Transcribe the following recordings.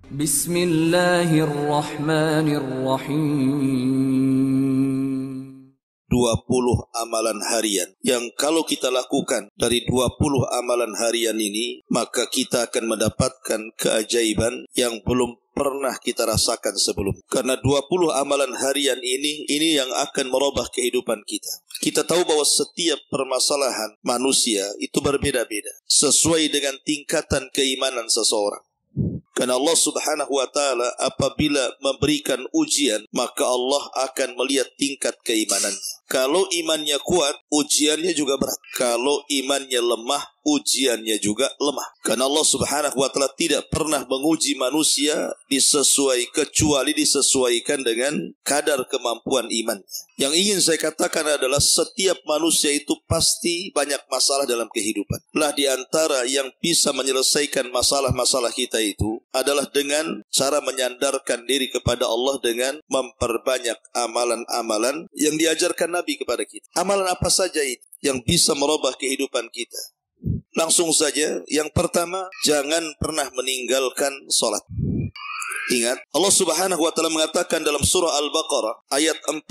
Bismillahirrahmanirrahim. 20 amalan harian yang kalau kita lakukan dari 20 amalan harian ini, maka kita akan mendapatkan keajaiban yang belum pernah kita rasakan sebelum. Karena 20 amalan harian ini yang akan merubah kehidupan kita. Kita tahu bahwa setiap permasalahan manusia itu berbeda-beda sesuai dengan tingkatan keimanan seseorang. Karena Allah Subhanahu wa Ta'ala apabila memberikan ujian, maka Allah akan melihat tingkat keimanannya. Kalau imannya kuat, ujiannya juga berat. Kalau imannya lemah, ujiannya juga lemah. Karena Allah Subhanahu wa Ta'ala tidak pernah menguji manusia kecuali disesuaikan dengan kadar kemampuan imannya. Yang ingin saya katakan adalah setiap manusia itu pasti banyak masalah dalam kehidupan. Lah di antara yang bisa menyelesaikan masalah-masalah kita itu adalah dengan cara menyandarkan diri kepada Allah dengan memperbanyak amalan-amalan yang diajarkan Nabi kepada kita. Amalan apa saja itu yang bisa merubah kehidupan kita? Langsung saja, yang pertama, jangan pernah meninggalkan sholat. Ingat, Allah Subhanahu wa Ta'ala mengatakan dalam surah Al-Baqarah ayat 45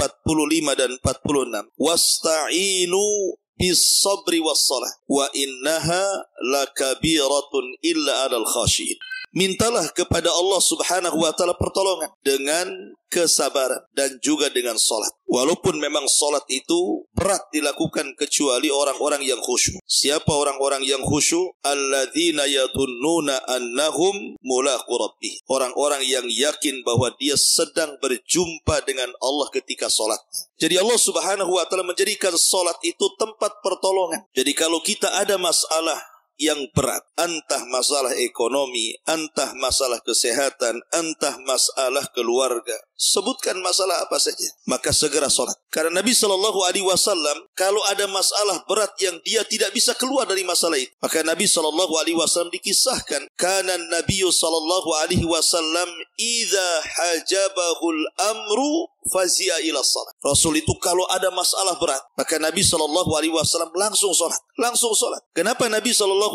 dan 46, wasta'inu bis sabri was salah wa innaha lakabiratun illa 'alal khashiin. Mintalah kepada Allah Subhanahu wa Ta'ala pertolongan dengan kesabaran dan juga dengan salat. Walaupun memang salat itu berat dilakukan kecuali orang-orang yang khusyuk. Siapa orang-orang yang khusyuk? Alladzina yadhunnuna annahum mulaqu rabbih. Orang-orang yang yakin bahwa dia sedang berjumpa dengan Allah ketika salat. Jadi Allah Subhanahu wa Ta'ala menjadikan salat itu tempat pertolongan. Jadi kalau kita ada masalah yang berat, entah masalah ekonomi, entah masalah kesehatan, entah masalah keluarga, sebutkan masalah apa saja, maka segera sholat. Karena Nabi SAW kalau ada masalah berat yang dia tidak bisa keluar dari masalah itu, maka Nabi SAW dikisahkan, kana Nabi SAW idza hajabahul amru fazia ila salat. Rasul itu kalau ada masalah berat, maka Nabi SAW langsung sholat. Langsung sholat. Kenapa Nabi SAW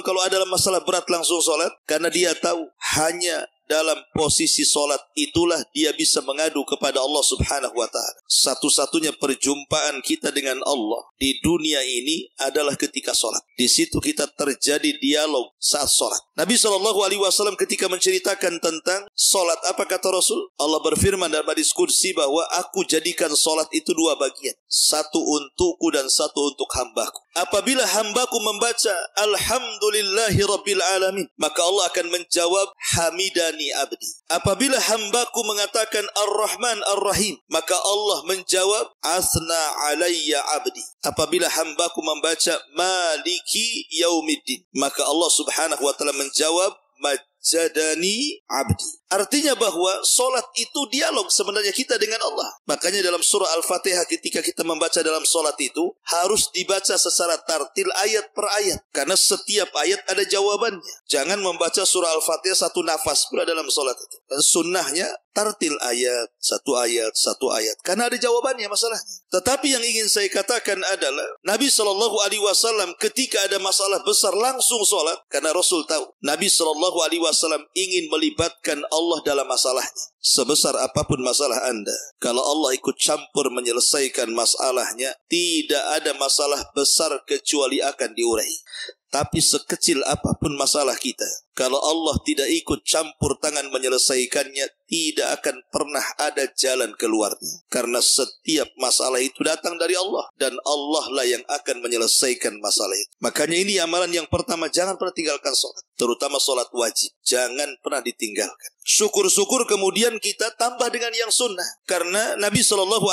kalau ada masalah berat langsung sholat? Karena dia tahu hanya dalam posisi sholat itulah dia bisa mengadu kepada Allah Subhanahu wa Ta'ala. Satu-satunya perjumpaan kita dengan Allah di dunia ini adalah ketika sholat. Di situ kita terjadi dialog saat sholat. Nabi SAW ketika menceritakan tentang sholat, apa kata Rasul? Allah berfirman dalam hadis qudsi bahwa aku jadikan sholat itu dua bagian. Satu untukku dan satu untuk hambaku. Apabila hambaku membaca Alhamdulillahi Rabbil Alamin, maka Allah akan menjawab Hamidani Abdi. Apabila hambaku mengatakan Ar-Rahman Ar-Rahim, maka Allah menjawab Asna Alayya Abdi. Apabila hambaku membaca Maliki Yaumiddin, maka Allah Subhanahu wa Ta'ala menjawab Majadani Abdi. Artinya bahwa solat itu dialog sebenarnya kita dengan Allah. Makanya dalam surah Al-Fatihah ketika kita membaca dalam solat itu harus dibaca secara tartil ayat per ayat. Karena setiap ayat ada jawabannya. Jangan membaca surah Al-Fatihah satu nafas pula dalam solat itu. Dan sunnahnya tartil ayat, satu ayat. Karena ada jawabannya masalahnya. Tetapi yang ingin saya katakan adalah Nabi SAW ketika ada masalah besar langsung solat. Karena Rasul tahu Nabi SAW ingin melibatkan Allah dalam masalahnya. Sebesar apapun masalah Anda, kalau Allah ikut campur menyelesaikan masalahnya, tidak ada masalah besar kecuali akan diurai. Tapi sekecil apapun masalah kita, kalau Allah tidak ikut campur tangan menyelesaikannya, tidak akan pernah ada jalan keluarnya. Karena setiap masalah itu datang dari Allah, dan Allah lah yang akan menyelesaikan masalah itu. Makanya ini amalan yang pertama, jangan pernah tinggalkan sholat. Terutama sholat wajib, jangan pernah ditinggalkan. Syukur-syukur kemudian kita tambah dengan yang sunnah. Karena Nabi SAW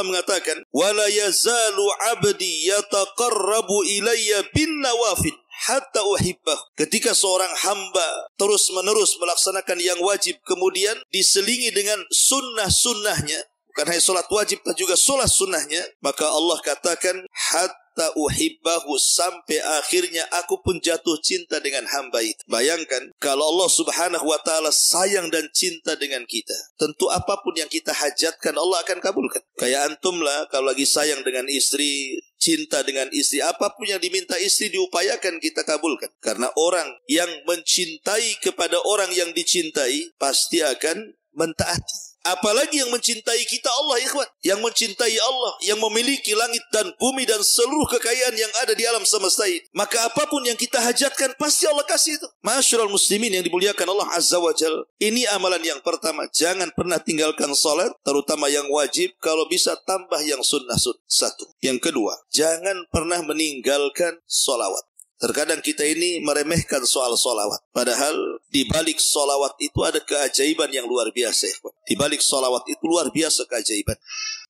mengatakan, وَلَا يَزَالُ عَبْدِي يَتَقَرَّبُ إِلَيَّ بِالنَّوَافِلِ hatta uhibbah. Ketika seorang hamba terus-menerus melaksanakan yang wajib, kemudian diselingi dengan sunnah-sunnahnya, bukan hanya solat wajib, tapi juga solat sunnahnya, maka Allah katakan hatta hatta uhibbahu, sampai akhirnya aku pun jatuh cinta dengan hamba itu. Bayangkan kalau Allah Subhanahu wa taala sayang dan cinta dengan kita, tentu apapun yang kita hajatkan Allah akan kabulkan. Kayak antum lah kalau lagi sayang dengan istri, cinta dengan istri, apapun yang diminta istri diupayakan kita kabulkan. Karena orang yang mencintai kepada orang yang dicintai pasti akan mentaati. Apalagi yang mencintai kita Allah, ikhwan. Yang mencintai Allah, yang memiliki langit dan bumi dan seluruh kekayaan yang ada di alam semesta ini. Maka apapun yang kita hajatkan pasti Allah kasih itu. Ma'asyiral muslimin yang dimuliakan Allah Azza wa Jalla. Ini amalan yang pertama. Jangan pernah tinggalkan salat, terutama yang wajib. Kalau bisa tambah yang sunnah-sunnah. Satu. Yang kedua, jangan pernah meninggalkan salawat. Terkadang kita ini meremehkan soal solawat. Padahal di balik solawat itu ada keajaiban yang luar biasa. Di balik solawat itu luar biasa keajaiban.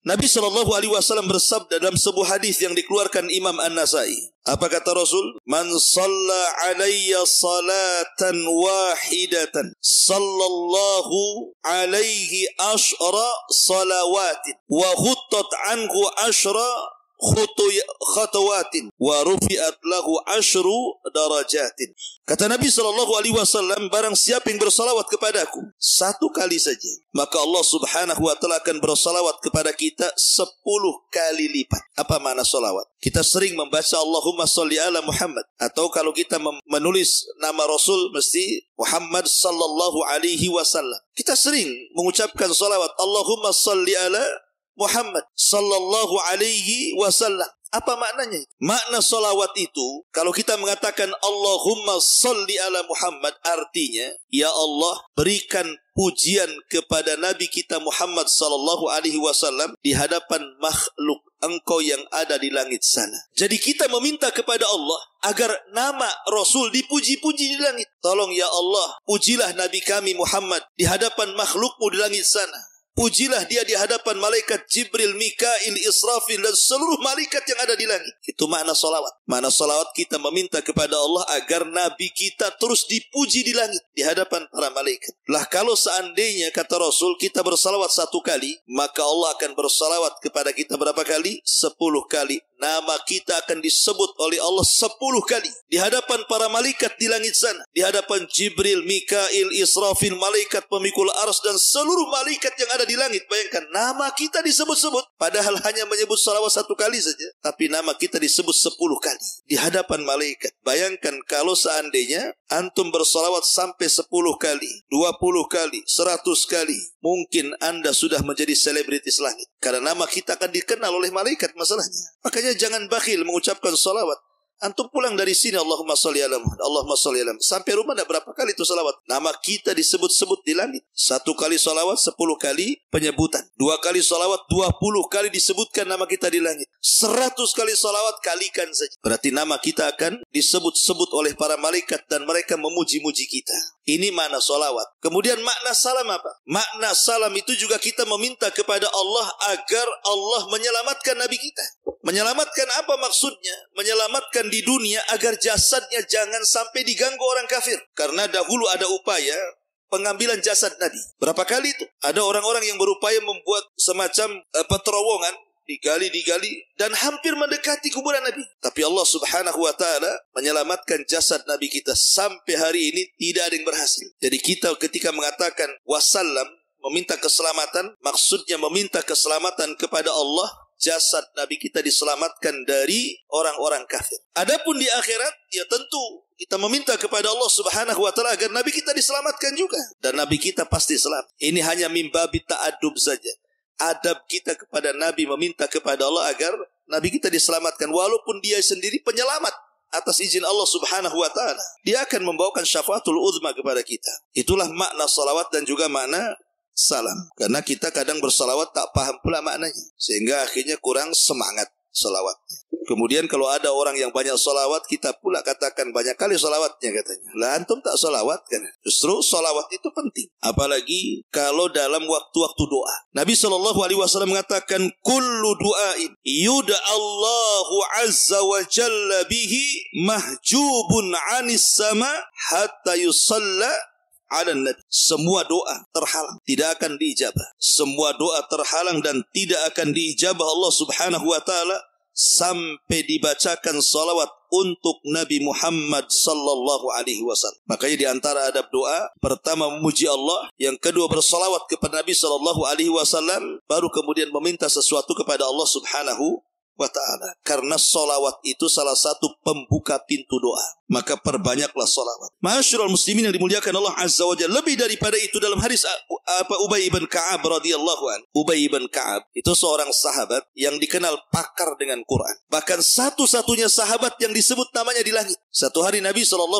Nabi SAW bersabda dalam sebuah hadis yang dikeluarkan Imam An-Nasai. Apa kata Rasul? Man shalla alayya salatan wahidatan sallallahu alaihi ashra salawatin wa khuttat anhu ashra khatawatin wa rufi'at lahu ashru darajatin. Kata Nabi SAW, barang siapa yang bersalawat kepadaku satu kali saja, maka Allah Subhanahu wa taala akan bersalawat kepada kita 10 kali lipat. Apa makna salawat? Kita sering membaca Allahumma sholli ala Muhammad, atau kalau kita menulis nama Rasul mesti Muhammad sallallahu alaihi wasallam. Kita sering mengucapkan salawat Allahumma sholli ala Muhammad sallallahu alaihi wasallam. Apa maknanya? Makna salawat itu, kalau kita mengatakan Allahumma sholli ala Muhammad, artinya, ya Allah, berikan pujian kepada Nabi kita Muhammad sallallahu alaihi wasallam di hadapan makhluk Engkau yang ada di langit sana. Jadi kita meminta kepada Allah agar nama Rasul dipuji-puji di langit. Tolong ya Allah, pujilah Nabi kami Muhammad di hadapan makhlukmu di langit sana. Pujilah dia di hadapan malaikat Jibril, Mikail, Israfil dan seluruh malaikat yang ada di langit. Itu makna salawat. Makna salawat kita meminta kepada Allah agar Nabi kita terus dipuji di langit di hadapan para malaikat. Lah kalau seandainya kata Rasul kita bersalawat 1 kali, maka Allah akan bersalawat kepada kita berapa kali? 10 kali. Nama kita akan disebut oleh Allah 10 kali di hadapan para malaikat di langit sana, di hadapan Jibril, Mikail, Israfil, malaikat pemikul arsy dan seluruh malaikat yang ada di langit. Bayangkan nama kita disebut-sebut, padahal hanya menyebut salawat 1 kali saja, tapi nama kita disebut 10 kali di hadapan malaikat. Bayangkan kalau seandainya antum bersalawat sampai 10 kali, 20 kali, 100 kali, mungkin anda sudah menjadi selebritis langit, karena nama kita akan dikenal oleh malaikat masalahnya. Makanya jangan bakhil mengucapkan salawat. Antum pulang dari sini Allahumma sholli ala Muhammad, Allahumma sholli ala Muhammad. Sampai rumah ada berapa kali itu salawat? Nama kita disebut-sebut di langit. 1 kali salawat 10 kali penyebutan. 2 kali salawat 20 kali disebutkan nama kita di langit. 100 kali salawat kalikan saja. Berarti nama kita akan disebut-sebut oleh para malaikat dan mereka memuji-muji kita. Ini makna salawat. Kemudian makna salam apa? Makna salam itu juga kita meminta kepada Allah agar Allah menyelamatkan Nabi kita. Menyelamatkan apa maksudnya? Menyelamatkan di dunia agar jasadnya jangan sampai diganggu orang kafir. Karena dahulu ada upaya pengambilan jasad Nabi. Berapa kali itu? Ada orang-orang yang berupaya membuat semacam terowongan, digali dan hampir mendekati kuburan Nabi. Tapi Allah Subhanahu wa taala menyelamatkan jasad Nabi kita sampai hari ini tidak ada yang berhasil. Jadi kita ketika mengatakan wasallam, meminta keselamatan, maksudnya meminta keselamatan kepada Allah. Jasad Nabi kita diselamatkan dari orang-orang kafir. Adapun di akhirat, ya tentu kita meminta kepada Allah Subhanahu wa taala agar Nabi kita diselamatkan juga, dan Nabi kita pasti selamat. Ini hanya mimbabi ta'adub saja. Adab kita kepada Nabi meminta kepada Allah agar Nabi kita diselamatkan, walaupun dia sendiri penyelamat atas izin Allah Subhanahu wa taala. Dia akan membawakan syafaatul uzma kepada kita. Itulah makna salawat dan juga makna salam. Karena kita kadang bersalawat tak paham pula maknanya, sehingga akhirnya kurang semangat salawatnya. Kemudian kalau ada orang yang banyak salawat, kita pula katakan banyak kali salawatnya katanya. Lah antum tak salawat kan? Justru salawat itu penting. Apalagi kalau dalam waktu-waktu doa. Nabi SAW mengatakan, kullu du'ain yud'allahu azza wa jalla bihi mahjubun anis sama hatta yusalla ala nabi. Semua doa terhalang, tidak akan diijabah. Semua doa terhalang dan tidak akan diijabah Allah Subhanahu wa taala sampai dibacakan salawat untuk Nabi Muhammad sallallahu alaihi wasallam. Makanya di antara adab doa, pertama memuji Allah, yang kedua bersalawat kepada Nabi sallallahu alaihi wasallam, baru kemudian meminta sesuatu kepada Allah Subhanahu wa ta'ala. Karena salawat itu salah satu pembuka pintu doa. Maka perbanyaklah salawat. Ma'asyiral muslimin yang dimuliakan Allah Azza wa Jalla. Lebih daripada itu dalam hadis Ubay ibn Ka'ab radhiyallahu an. Ubay ibn Ka'ab itu seorang sahabat yang dikenal pakar dengan Quran. Bahkan satu-satunya sahabat yang disebut namanya di langit. Satu hari Nabi SAW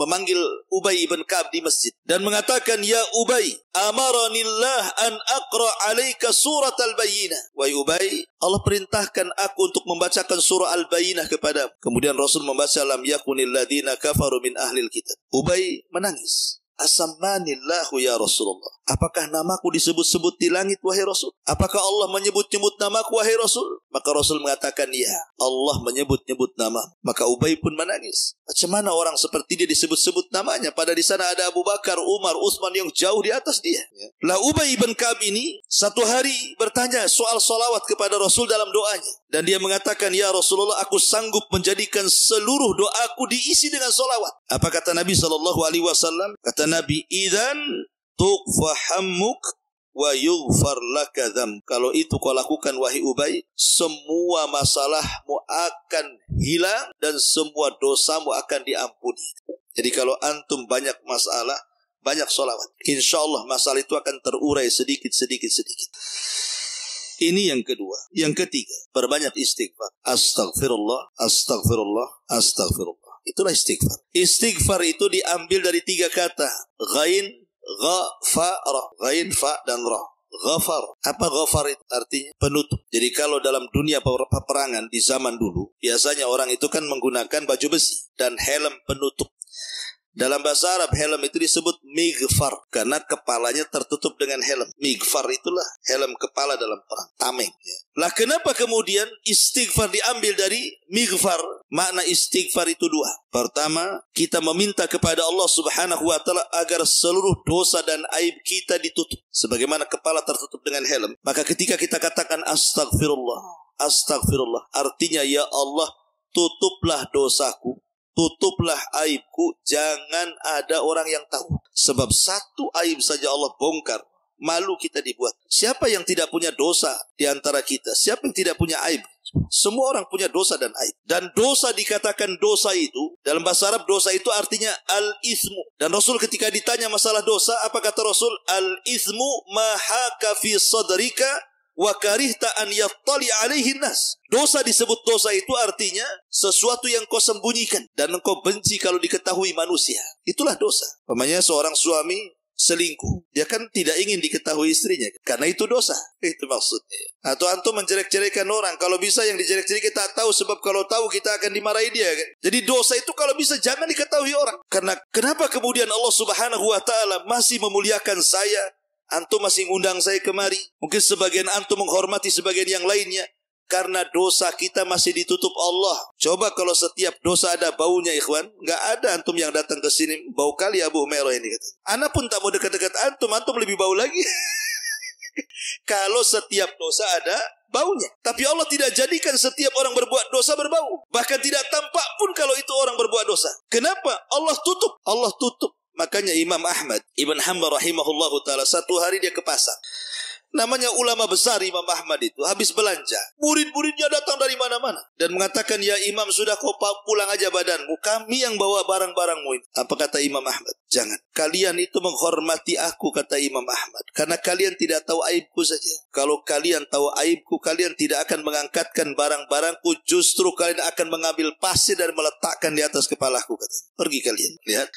memanggil Ubay ibn Ka'ab di masjid dan mengatakan, "Ya Ubay, amaranillah an aqra alaika surat al-bayyinah." Wahai Ubay, Allah perintahkan aku untuk membacakan surah Al-Bayyinah kepadamu. Kemudian Rasul membaca, "Lam yakunil ladzina kafaru min ahlil kitab." Ubay menangis. "Asammanillahu ya Rasulullah." Apakah namaku disebut-sebut di langit wahai Rasul? Apakah Allah menyebut-nyebut namaku wahai Rasul? Maka Rasul mengatakan, "Ya, Allah menyebut-nyebut nama." Maka Ubay pun menangis. Macam mana orang seperti dia disebut-sebut namanya? Pada di sana ada Abu Bakar, Umar, Utsman yang jauh di atas dia. Lah Ubay bin Ka'ab ini satu hari bertanya soal salawat kepada Rasul dalam doanya. Dan dia mengatakan, "Ya Rasulullah, aku sanggup menjadikan seluruh doaku diisi dengan salawat." Apa kata Nabi SAW? Kata Nabi, "Idzan tuqfa hammuk wa yughfar laka dzam." Kalau itu kau lakukan wahai Ubay, semua masalahmu akan hilang dan semua dosamu akan diampuni. Jadi kalau antum banyak masalah, banyak salawat, insyaallah masalah itu akan terurai sedikit. Ini yang kedua. Yang ketiga, perbanyak istighfar. Astaghfirullah, astaghfirullah, astaghfirullah. Itulah istighfar. Istighfar itu diambil dari tiga kata. Ghain, ghafara. Ghain, fa, dan ra. Ghafar. Apa ghafar itu? Artinya penutup. Jadi kalau dalam dunia peperangan di zaman dulu, biasanya orang itu kan menggunakan baju besi dan helm penutup. Dalam bahasa Arab, helm itu disebut mighfar karena kepalanya tertutup dengan helm. Mighfar itulah helm kepala dalam perang, tameng. Lah kenapa kemudian istighfar diambil dari mighfar? Makna istighfar itu dua. Pertama, kita meminta kepada Allah Subhanahu wa ta'ala agar seluruh dosa dan aib kita ditutup. Sebagaimana kepala tertutup dengan helm. Maka ketika kita katakan astagfirullah, astagfirullah, artinya ya Allah, tutuplah dosaku, tutuplah aibku, jangan ada orang yang tahu. Sebab satu aib saja Allah bongkar, malu kita dibuat. Siapa yang tidak punya dosa di antara kita? Siapa yang tidak punya aib? Semua orang punya dosa dan aib. Dan dosa dikatakan dosa itu, dalam bahasa Arab dosa itu artinya al-ithmu. Dan Rasul ketika ditanya masalah dosa, apa kata Rasul? Al-ithmu ma haka fi sadrika wa karihta an yattali alaihi nas. Dosa disebut dosa itu artinya sesuatu yang kau sembunyikan dan engkau benci kalau diketahui manusia. Itulah dosa. Umpamanya seorang suami selingkuh, dia kan tidak ingin diketahui istrinya karena itu dosa. Itu maksudnya. Atau antum menjelek-jelekan orang, kalau bisa yang dijelek-jelek kita tahu, sebab kalau tahu kita akan dimarahi dia kan? Jadi dosa itu kalau bisa jangan diketahui orang. Karena kenapa kemudian Allah Subhanahu wa ta'ala masih memuliakan saya? Antum masih ngundang saya kemari. Mungkin sebagian antum menghormati sebagian yang lainnya. Karena dosa kita masih ditutup Allah. Coba kalau setiap dosa ada baunya ikhwan. Nggak ada antum yang datang ke sini. Bau kali Abu Umairah ini kata. Ana pun tak mau dekat-dekat antum. Antum lebih bau lagi. Kalau setiap dosa ada baunya. Tapi Allah tidak jadikan setiap orang berbuat dosa berbau. Bahkan tidak tampak pun kalau itu orang berbuat dosa. Kenapa? Allah tutup. Allah tutup. Makanya Imam Ahmad Ibn Hanbal rahimahullahu ta'ala satu hari dia ke pasar. Namanya ulama besar Imam Ahmad itu. Habis belanja, murid-muridnya datang dari mana-mana dan mengatakan, "Ya Imam, sudah kau pulang aja badanmu. Kami yang bawa barang-barangmu ini." Apa kata Imam Ahmad? "Jangan. Kalian itu menghormati aku," kata Imam Ahmad, "karena kalian tidak tahu aibku saja. Kalau kalian tahu aibku, kalian tidak akan mengangkatkan barang-barangku. Justru kalian akan mengambil pasir dan meletakkan di atas kepalaku." Kata. Pergi kalian. Lihat.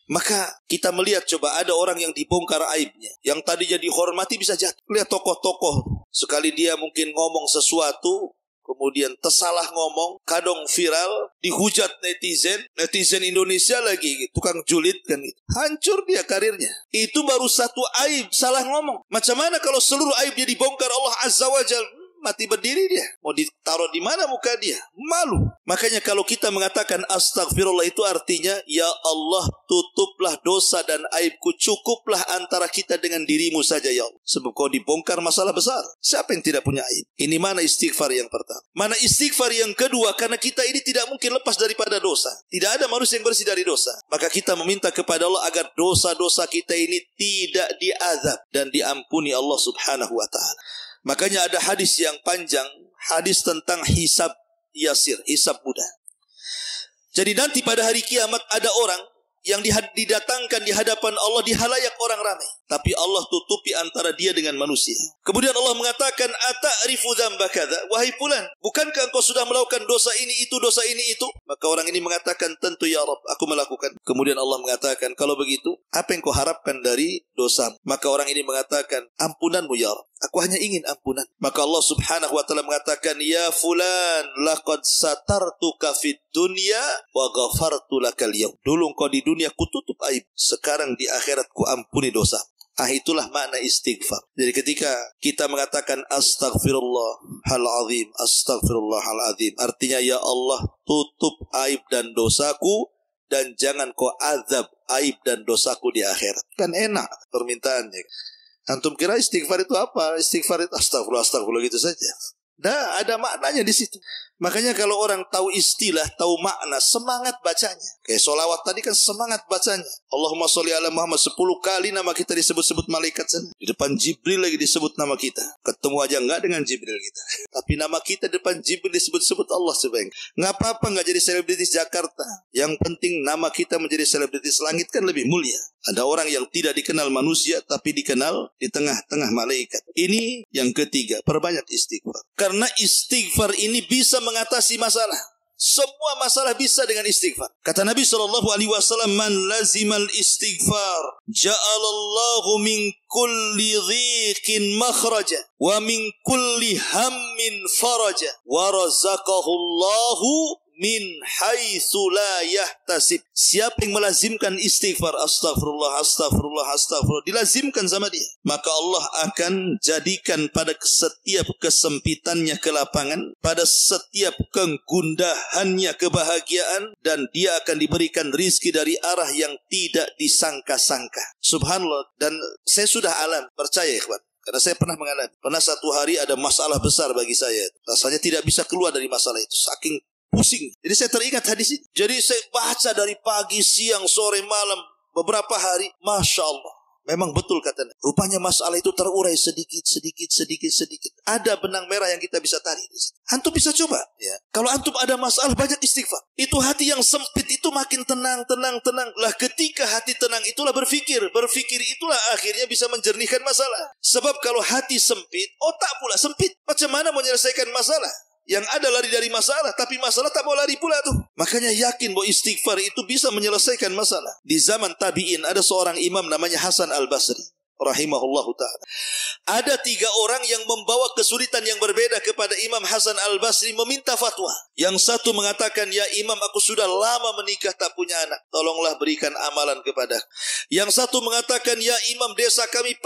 Maka kita melihat coba ada orang yang dibongkar aibnya. Yang tadinya dihormati bisa jatuh. Lihat tokoh-tokoh. Sekali dia mungkin ngomong sesuatu, kemudian tersalah ngomong, kadang viral, dihujat netizen. Netizen Indonesia lagi, tukang julid kan gitu. Hancur dia karirnya. Itu baru satu aib, salah ngomong. Macam mana kalau seluruh aibnya dibongkar Allah Azza wa Jalla? mati berdiri dia. Mau ditaruh di mana muka dia? Malu. Makanya kalau kita mengatakan astagfirullah itu artinya, ya Allah, tutuplah dosa dan aibku, cukuplah antara kita dengan dirimu saja ya Allah. Sebab kau dibongkar masalah besar. Siapa yang tidak punya aib? Ini mana istighfar yang pertama. Mana istighfar yang kedua, karena kita ini tidak mungkin lepas daripada dosa. Tidak ada manusia yang bersih dari dosa. Maka kita meminta kepada Allah agar dosa-dosa kita ini tidak diazab dan diampuni Allah Subhanahu wa ta'ala. Makanya ada hadis yang panjang, hadis tentang hisab yasir, hisab mudah. Jadi nanti pada hari kiamat ada orang yang didatangkan di hadapan Allah di halayak orang ramai, tapi Allah tutupi antara dia dengan manusia. Kemudian Allah mengatakan, ata'rifu dzamba kadza, wahai fulan, bukankah engkau sudah melakukan dosa ini itu, dosa ini itu? Maka orang ini mengatakan, tentu ya Rabb, aku melakukan. Kemudian Allah mengatakan, kalau begitu, apa yang kau harapkan dari dosa? Maka orang ini mengatakan, ampunanmu ya Rabb, aku hanya ingin ampunan. Maka Allah Subhanahu wa ta'ala mengatakan, ya fulan, laqad satartuka fid dunya wa ghafartu lakal yaum. Dulu engkau di dunia kututup aib, sekarang di akhirat ku ampuni dosa. Itulah makna istighfar. Jadi ketika kita mengatakan astaghfirullahalazim, astaghfirullahalazim, artinya ya Allah, tutup aib dan dosaku dan jangan kau azab aib dan dosaku di akhirat. Kan enak permintaannya. Antum kira istighfar itu apa? Istighfar itu astagfirullah, astagfirullah gitu saja. Nah, ada maknanya di situ. Makanya kalau orang tahu istilah, tahu makna, semangat bacanya. Kayak sholawat tadi kan semangat bacanya. Allahumma sholli ala Muhammad, 10 kali nama kita disebut-sebut malaikat sana. Di depan Jibril lagi disebut nama kita. Ketemu aja enggak dengan Jibril kita. Tapi nama kita depan Jibril disebut-sebut Allah sebaik. Nggak apa-apa nggak jadi selebritis Jakarta. Yang penting nama kita menjadi selebritis langit kan lebih mulia. Ada orang yang tidak dikenal manusia tapi dikenal di tengah-tengah malaikat. Ini yang ketiga, perbanyak istighfar. Karena istighfar ini bisa mengatasi masalah. Semua masalah bisa dengan istighfar. Kata Nabi SAW, man lazimal istighfar, ja'alallahu min kulli dhiqin makhraja, wa min kulli hammin faraja, wa razaqahullahu min haitsu la yahtasib. Siapa yang melazimkan istighfar, astagfirullah, astagfirullah, astagfirullah, dilazimkan sama dia, maka Allah akan jadikan pada setiap kesempitannya kelapangan, pada setiap kegundahannya kebahagiaan, dan dia akan diberikan rizki dari arah yang tidak disangka-sangka. Subhanallah. Dan saya sudah alam, percaya ikhwan, karena saya pernah mengalami. Pernah satu hari ada masalah besar bagi saya. Rasanya tidak bisa keluar dari masalah itu, saking pusing. Jadi saya teringat hadis ini. Jadi saya baca dari pagi, siang, sore, malam, beberapa hari. Masya Allah, memang betul katanya. Rupanya masalah itu terurai sedikit. Ada benang merah yang kita bisa tarik. Antum bisa coba. Ya. Kalau antum ada masalah, banyak istighfar. Itu hati yang sempit itu makin tenang. Lah ketika hati tenang itulah berpikir. Berpikir itulah akhirnya bisa menjernihkan masalah. Sebab kalau hati sempit, otak pula sempit. Macam mana mau menyelesaikan masalah? Yang ada lari dari masalah, tapi masalah tak mau lari pula tuh. Makanya yakin bahwa istighfar itu bisa menyelesaikan masalah. Di zaman tabi'in ada seorang imam namanya Hasan Al-Basri, rahimahullahu ta'ala. Ada 3 orang yang membawa kesulitan yang berbeda kepada Imam Hasan Al-Basri meminta fatwa. Yang satu mengatakan, ya imam, aku sudah lama menikah tak punya anak, tolonglah berikan amalan kepada. Yang satu mengatakan, ya imam, desa kami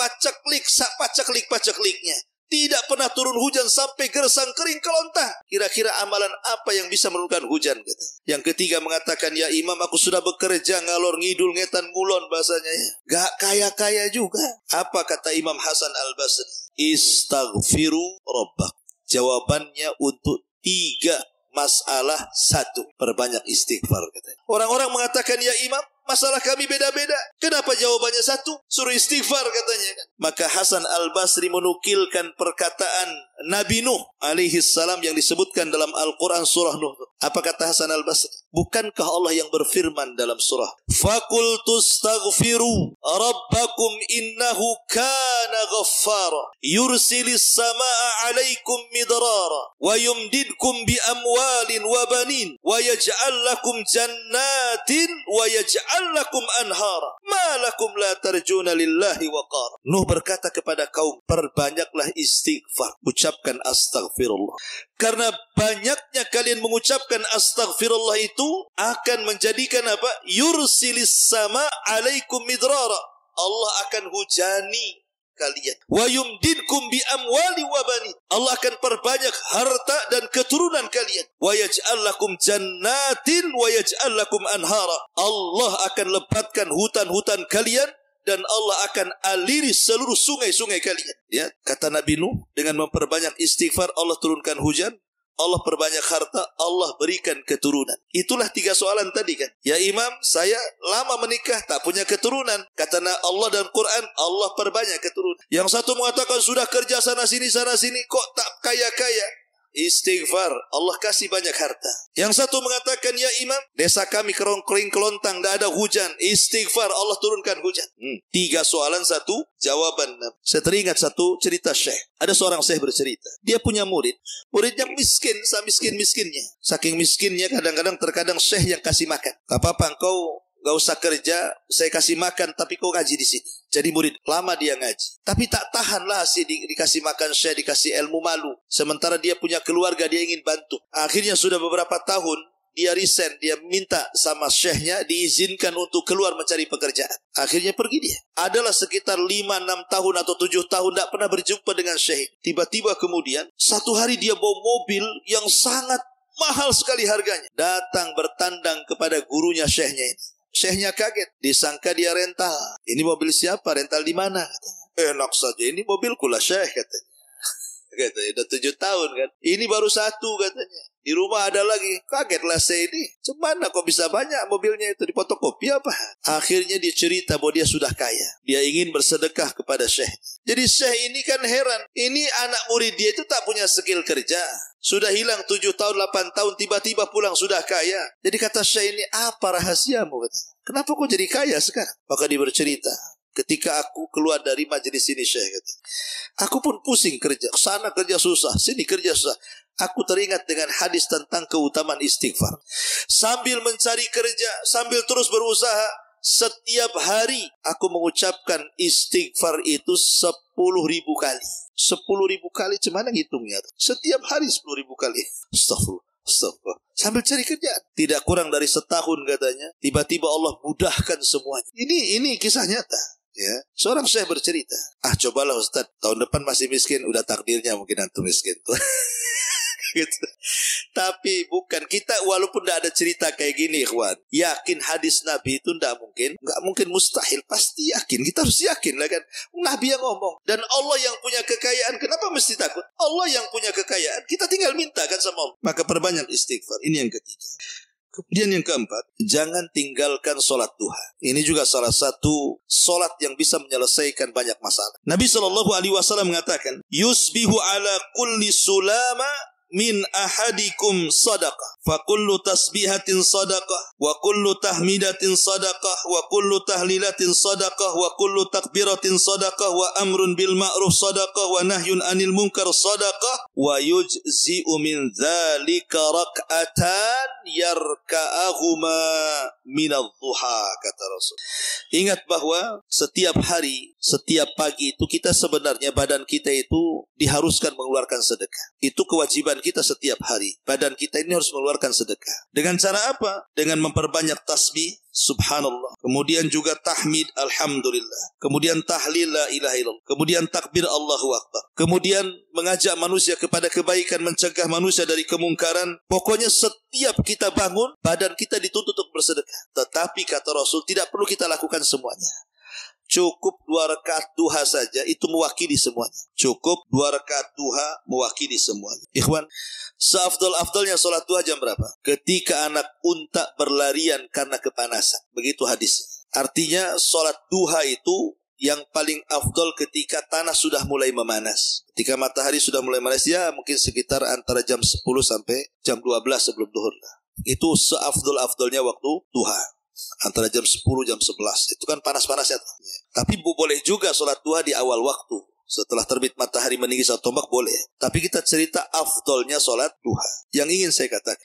pacakliknya. Tidak pernah turun hujan sampai gersang kering kelontang. Kira-kira amalan apa yang bisa menurunkan hujan? Kata. Yang ketiga mengatakan, ya imam, aku sudah bekerja ngalor ngidul ngetan ngulon bahasanya. Gak kaya-kaya juga. Apa kata Imam Hasan Al-Basri? Istaghfiru rabbak. Jawabannya untuk 3 masalah 1. Perbanyak istighfar. Katanya. Orang-orang mengatakan, ya imam, masalah kami beda-beda. Kenapa jawabannya 1? Suruh istighfar katanya. Maka Hasan Al-Basri menukilkan perkataan Nabi Nuh alaihi salam yang disebutkan dalam Al-Quran surah Nuh. Apa kata Hasan Al-Basri? Bukankah Allah yang berfirman dalam surah, Fakultustaghfiru rabbakum innahu kana ghaffara yursilis samaa alaikum midrara wa yumdidkum bi amwalin wa banin wa yaj'al lakum jannatin wa yaj'al lakum anhara ma lakum la tarjuna lillahi waqara. Nuh berkata kepada kaum, perbanyaklah istighfar, ucapkan astagfirullah. Karena banyaknya kalian mengucapkan astagfirullah itu akan menjadikan apa? Yursilis sama alaikum midrara. Allah akan hujani kalian. Wa yumdinkum bi amwali wa bani. Allah akan perbanyak harta dan keturunan kalian. Wa yaj'al lakum jannatin wa yaj'al lakum anhara. Allah akan lebatkan hutan-hutan kalian dan Allah akan aliri seluruh sungai-sungai kalian. Ya, kata Nabi Nuh, dengan memperbanyak istighfar Allah turunkan hujan, Allah perbanyak harta, Allah berikan keturunan. Itulah 3 soalan tadi kan. Ya Imam, saya lama menikah tak punya keturunan. Kata Allah dan Quran, Allah perbanyak keturunan. Yang satu mengatakan sudah kerja sana sini kok tak kaya-kaya. Istighfar, Allah kasih banyak harta. Yang satu mengatakan, ya Imam, desa kami kering kelontang, tidak ada hujan. Istighfar, Allah turunkan hujan. 3 soalan, 1 jawaban. Saya teringat satu cerita syekh. Ada seorang syekh bercerita, dia punya muridnya miskin, miskinnya. Saking miskinnya, terkadang syekh yang kasih makan. Gak apa-apa, engkau gak usah kerja, saya kasih makan, tapi kau ngaji di sini. Jadi murid lama dia ngaji, tapi tak tahanlah dikasih makan syekh, dikasih ilmu, malu. Sementara dia punya keluarga, dia ingin bantu. Akhirnya sudah beberapa tahun dia resign, dia minta sama syekhnya diizinkan untuk keluar mencari pekerjaan. Akhirnya pergi dia. Adalah sekitar 5-6 tahun atau 7 tahun tidak pernah berjumpa dengan syekh. Tiba-tiba kemudian satu hari dia bawa mobil yang sangat mahal sekali harganya, datang bertandang kepada gurunya syekhnya ini. Syekhnya kaget, disangka dia rental. Ini mobil siapa? Rental di mana? Enak saja, ini mobilku lah syekh katanya. Katanya, udah 7 tahun kan. Ini baru 1 katanya. Di rumah ada lagi. Kagetlah saya ini. Cemana kok bisa banyak mobilnya itu, di fotokopi apa? Akhirnya dia cerita bahwa dia sudah kaya. Dia ingin bersedekah kepada syekh. Jadi syekh ini kan heran. Ini anak murid dia itu tak punya skill kerja. Sudah hilang 7 tahun, 8 tahun, tiba-tiba pulang sudah kaya. Jadi kata syekh ini, apa rahasiamu? Kenapa kau jadi kaya sekarang? Maka dia bercerita, ketika aku keluar dari majelis ini syekh, aku pun pusing kerja. Sana kerja susah, sini kerja susah. Aku teringat dengan hadis tentang keutamaan istighfar. Sambil mencari kerja, sambil terus berusaha, setiap hari aku mengucapkan istighfar itu 10.000 kali. 10.000 kali, cemana ngitungnya? Setiap hari 10.000 kali. Astagfirullah. Sambil cari kerjaan. Tidak kurang dari setahun katanya. Tiba-tiba Allah mudahkan semuanya. Ini kisah nyata. Ya, seorang syekh bercerita. Cobalah Ustaz, tahun depan masih miskin, udah takdirnya mungkin antum miskin. Gitu. Tapi bukan, kita walaupun tidak ada cerita kayak gini ikhwan, yakin hadis Nabi itu nggak mungkin mustahil, pasti yakin. Kita harus yakin lah kan, Nabi yang ngomong. Dan Allah yang punya kekayaan, kenapa mesti takut? Allah yang punya kekayaan, kita tinggal minta kan sama Allah. Maka perbanyak istighfar. Ini yang ketiga. Kemudian yang keempat, jangan tinggalkan sholat duha. Ini juga salah satu sholat yang bisa menyelesaikan banyak masalah. Nabi SAW mengatakan, yusbihu ala kulli sulama min ahadikum sadaqah, fa kullu tasbihatin sadaqah, wa kullu tahmidatin sadaqah, wa kullu tahlilatin sadaqah, wa kullu takbiratin sadaqah, wa amrun bil ma'ruf sadaqah, wa nahyun anil munkar sadaqah, wa yujzi'u min dzalika rak'atan yarka'ahuma minadh dhuha, kata Rasul. Ingat bahwa setiap hari, setiap pagi itu kita sebenarnya badan kita itu diharuskan mengeluarkan sedekah. Itu kewajiban kita setiap hari. Badan kita ini harus mengeluarkan sedekah. Dengan cara apa? Dengan memperbanyak tasbih, subhanallah. Kemudian juga tahmid, alhamdulillah. Kemudian tahlil, la ilaha illallah. Kemudian takbir, Allahu akbar. Kemudian mengajak manusia kepada kebaikan, mencegah manusia dari kemungkaran. Pokoknya setiap kita bangun, badan kita dituntut untuk bersedekah. Tetapi kata Rasul, tidak perlu kita lakukan semuanya. Cukup 2 rakaat duha saja, itu mewakili semuanya. Cukup 2 rakaat duha mewakili semuanya. Ikhwan, seafdal-afdalnya sholat duha jam berapa? Ketika anak unta berlarian karena kepanasan. Begitu hadisnya. Artinya sholat duha itu yang paling afdal ketika tanah sudah mulai memanas. Ketika matahari sudah mulai memanas, ya mungkin sekitar antara jam 10 sampai jam 12 sebelum duhur. Itu seafdal-afdalnya waktu duha. Antara jam 10, jam 11. Itu kan panas-panasnya. Tapi boleh juga sholat duha di awal waktu. Setelah terbit matahari meninggi satu tombak boleh. Tapi kita cerita afdolnya sholat duha. Yang ingin saya katakan,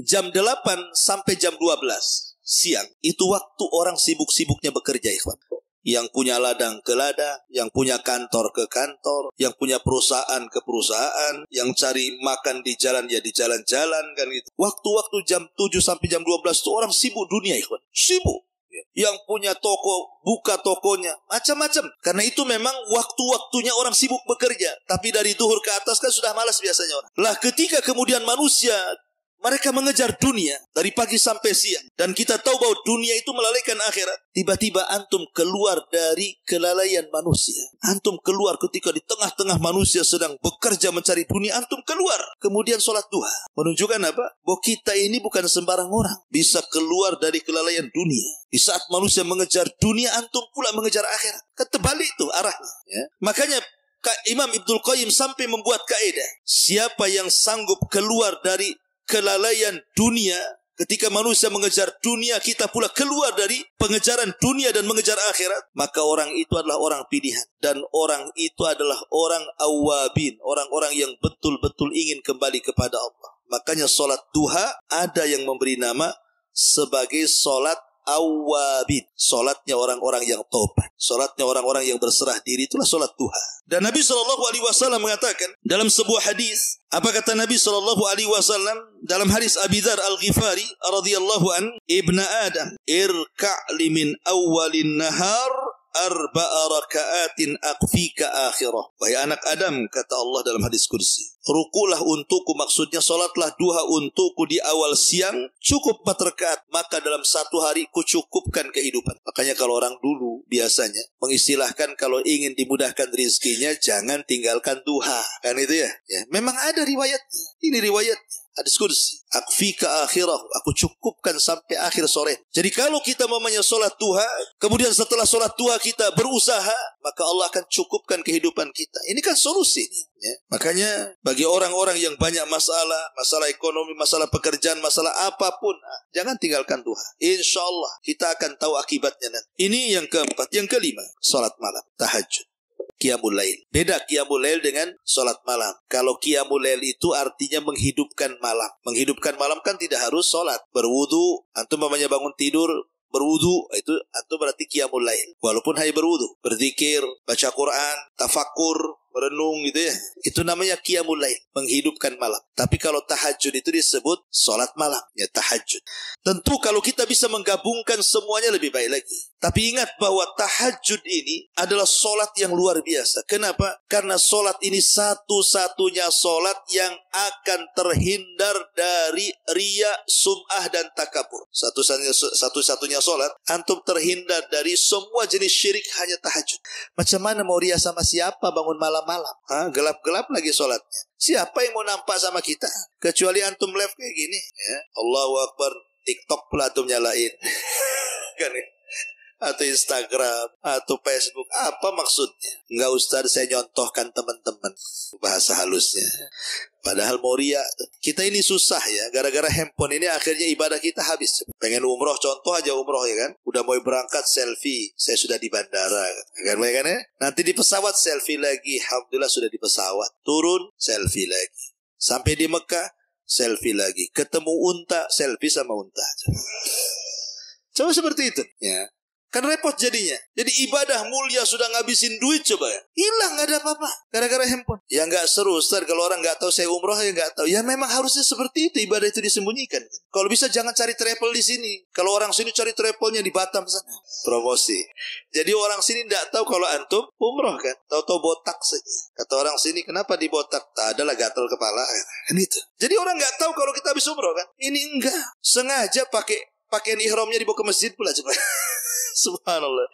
jam 8 sampai jam 12 siang, itu waktu orang sibuk-sibuknya bekerja, ikhwan. Yang punya ladang ke ladang, yang punya kantor ke kantor, yang punya perusahaan ke perusahaan, yang cari makan di jalan ya di jalan-jalan kan gitu. Waktu-waktu jam 7 sampai jam 12 itu orang sibuk dunia, ikhwan. Sibuk. Yang punya toko, buka tokonya. Macam-macam. Karena itu memang waktu-waktunya orang sibuk bekerja. Tapi dari duhur ke atas kan sudah malas biasanya orang. Lah ketika kemudian manusia, mereka mengejar dunia dari pagi sampai siang. Dan kita tahu bahwa dunia itu melalaikan akhirat. Tiba-tiba antum keluar dari kelalaian manusia. Antum keluar ketika di tengah-tengah manusia sedang bekerja mencari dunia. Antum keluar. Kemudian sholat duha. Menunjukkan apa? Bahwa kita ini bukan sembarang orang. Bisa keluar dari kelalaian dunia. Di saat manusia mengejar dunia, antum pula mengejar akhirat. Kebalik itu arahnya. Ya. Makanya Imam Ibnul Qayyim sampai membuat kaidah. Siapa yang sanggup keluar dari kelalaian dunia, ketika manusia mengejar dunia, kita pula keluar dari pengejaran dunia dan mengejar akhirat, maka orang itu adalah orang pilihan. Dan orang itu adalah orang awabin, orang-orang yang betul-betul ingin kembali kepada Allah. Makanya solat duha ada yang memberi nama sebagai solat awabin. Solatnya orang-orang yang taubat. Solatnya orang-orang yang berserah diri, itulah solat duha. Dan Nabi SAW mengatakan dalam sebuah hadis, apa kata Nabi SAW dalam hadis Abi Dzar Al-Ghifari radhiyallahu an, Ibna Adam, irka' min awalin nahar arba'a raka'atin aqfika akhirah. Wahai anak Adam, kata Allah dalam hadis kursi, rukulah untukku, maksudnya solatlah duha untukku di awal siang, cukup 4 rakaat, maka dalam satu hari ku cukupkan kehidupan. Makanya kalau orang dulu biasanya mengistilahkan kalau ingin dimudahkan rezekinya, jangan tinggalkan duha. Kan itu ya? Memang ada riwayatnya. Ini riwayatnya. Hadis kursi, akfika akhirah, aku cukupkan sampai akhir sore. Jadi kalau kita memangnya solat duha, kemudian setelah solat duha kita berusaha, maka Allah akan cukupkan kehidupan kita. Ini kan solusi. Ya. Makanya bagi orang-orang yang banyak masalah, masalah ekonomi, masalah pekerjaan, masalah apapun, jangan tinggalkan duha. Insya Allah kita akan tahu akibatnya nanti. Ini yang keempat. Yang kelima, solat malam, tahajud. Qiyamul Lail. Beda Qiyamul Lail dengan solat malam. Kalau Qiyamul Lail itu artinya menghidupkan malam. Menghidupkan malam kan tidak harus solat. Berwudu, antum namanya bangun tidur, berwudu, itu antum berarti Qiyamul Lail. Walaupun hanya berwudu, berzikir, baca Quran, tafakkur, merenung gitu ya. Itu namanya Qiyamul Lail, menghidupkan malam. Tapi kalau tahajud itu disebut solat malam, ya tahajud. Tentu kalau kita bisa menggabungkan semuanya lebih baik lagi. Tapi ingat bahwa tahajud ini adalah solat yang luar biasa. Kenapa? Karena solat ini satu-satunya solat yang akan terhindar dari riya, sum'ah, dan takabur. Satu-satunya solat, antum terhindar dari semua jenis syirik, hanya tahajud. Macam mana mau riya sama siapa bangun malam-malam? Gelap-gelap lagi solatnya. Siapa yang mau nampak sama kita? Kecuali antum live kayak gini. Ya. Allahu Akbar, TikTok pula antum nyalain. Kan ya? Atau Instagram, atau Facebook. Apa maksudnya? Enggak Ustaz, saya nyontohkan teman-teman. Bahasa halusnya. Padahal mau riya. Kita ini susah ya. Gara-gara handphone ini akhirnya ibadah kita habis. Pengen umroh, contoh aja umroh ya kan. Udah mau berangkat selfie. Saya sudah di bandara. Kan ya? Nanti di pesawat selfie lagi. Alhamdulillah sudah di pesawat. Turun, selfie lagi. Sampai di Mekah, selfie lagi. Ketemu unta, selfie sama unta. Coba seperti itu. Ya. Kan repot jadinya. Jadi ibadah mulia sudah ngabisin duit coba ya. Hilang, gak ada apa-apa. Gara-gara handphone. Ya gak seru Ustaz. Kalau orang gak tahu saya umroh ya gak tahu. Ya memang harusnya seperti itu. Ibadah itu disembunyikan. Kalau bisa jangan cari travel di sini. Kalau orang sini cari travelnya di Batam sana. Promosi. Jadi orang sini gak tahu kalau antum umroh kan. Tahu-tahu botak saja. Kata orang sini, kenapa dibotak? Tak adalah gatal kepala. Kan itu. Jadi orang gak tahu kalau kita habis umroh kan. Ini enggak. Sengaja pakaian ihramnya dibawa ke masjid pula coba. Subhanallah.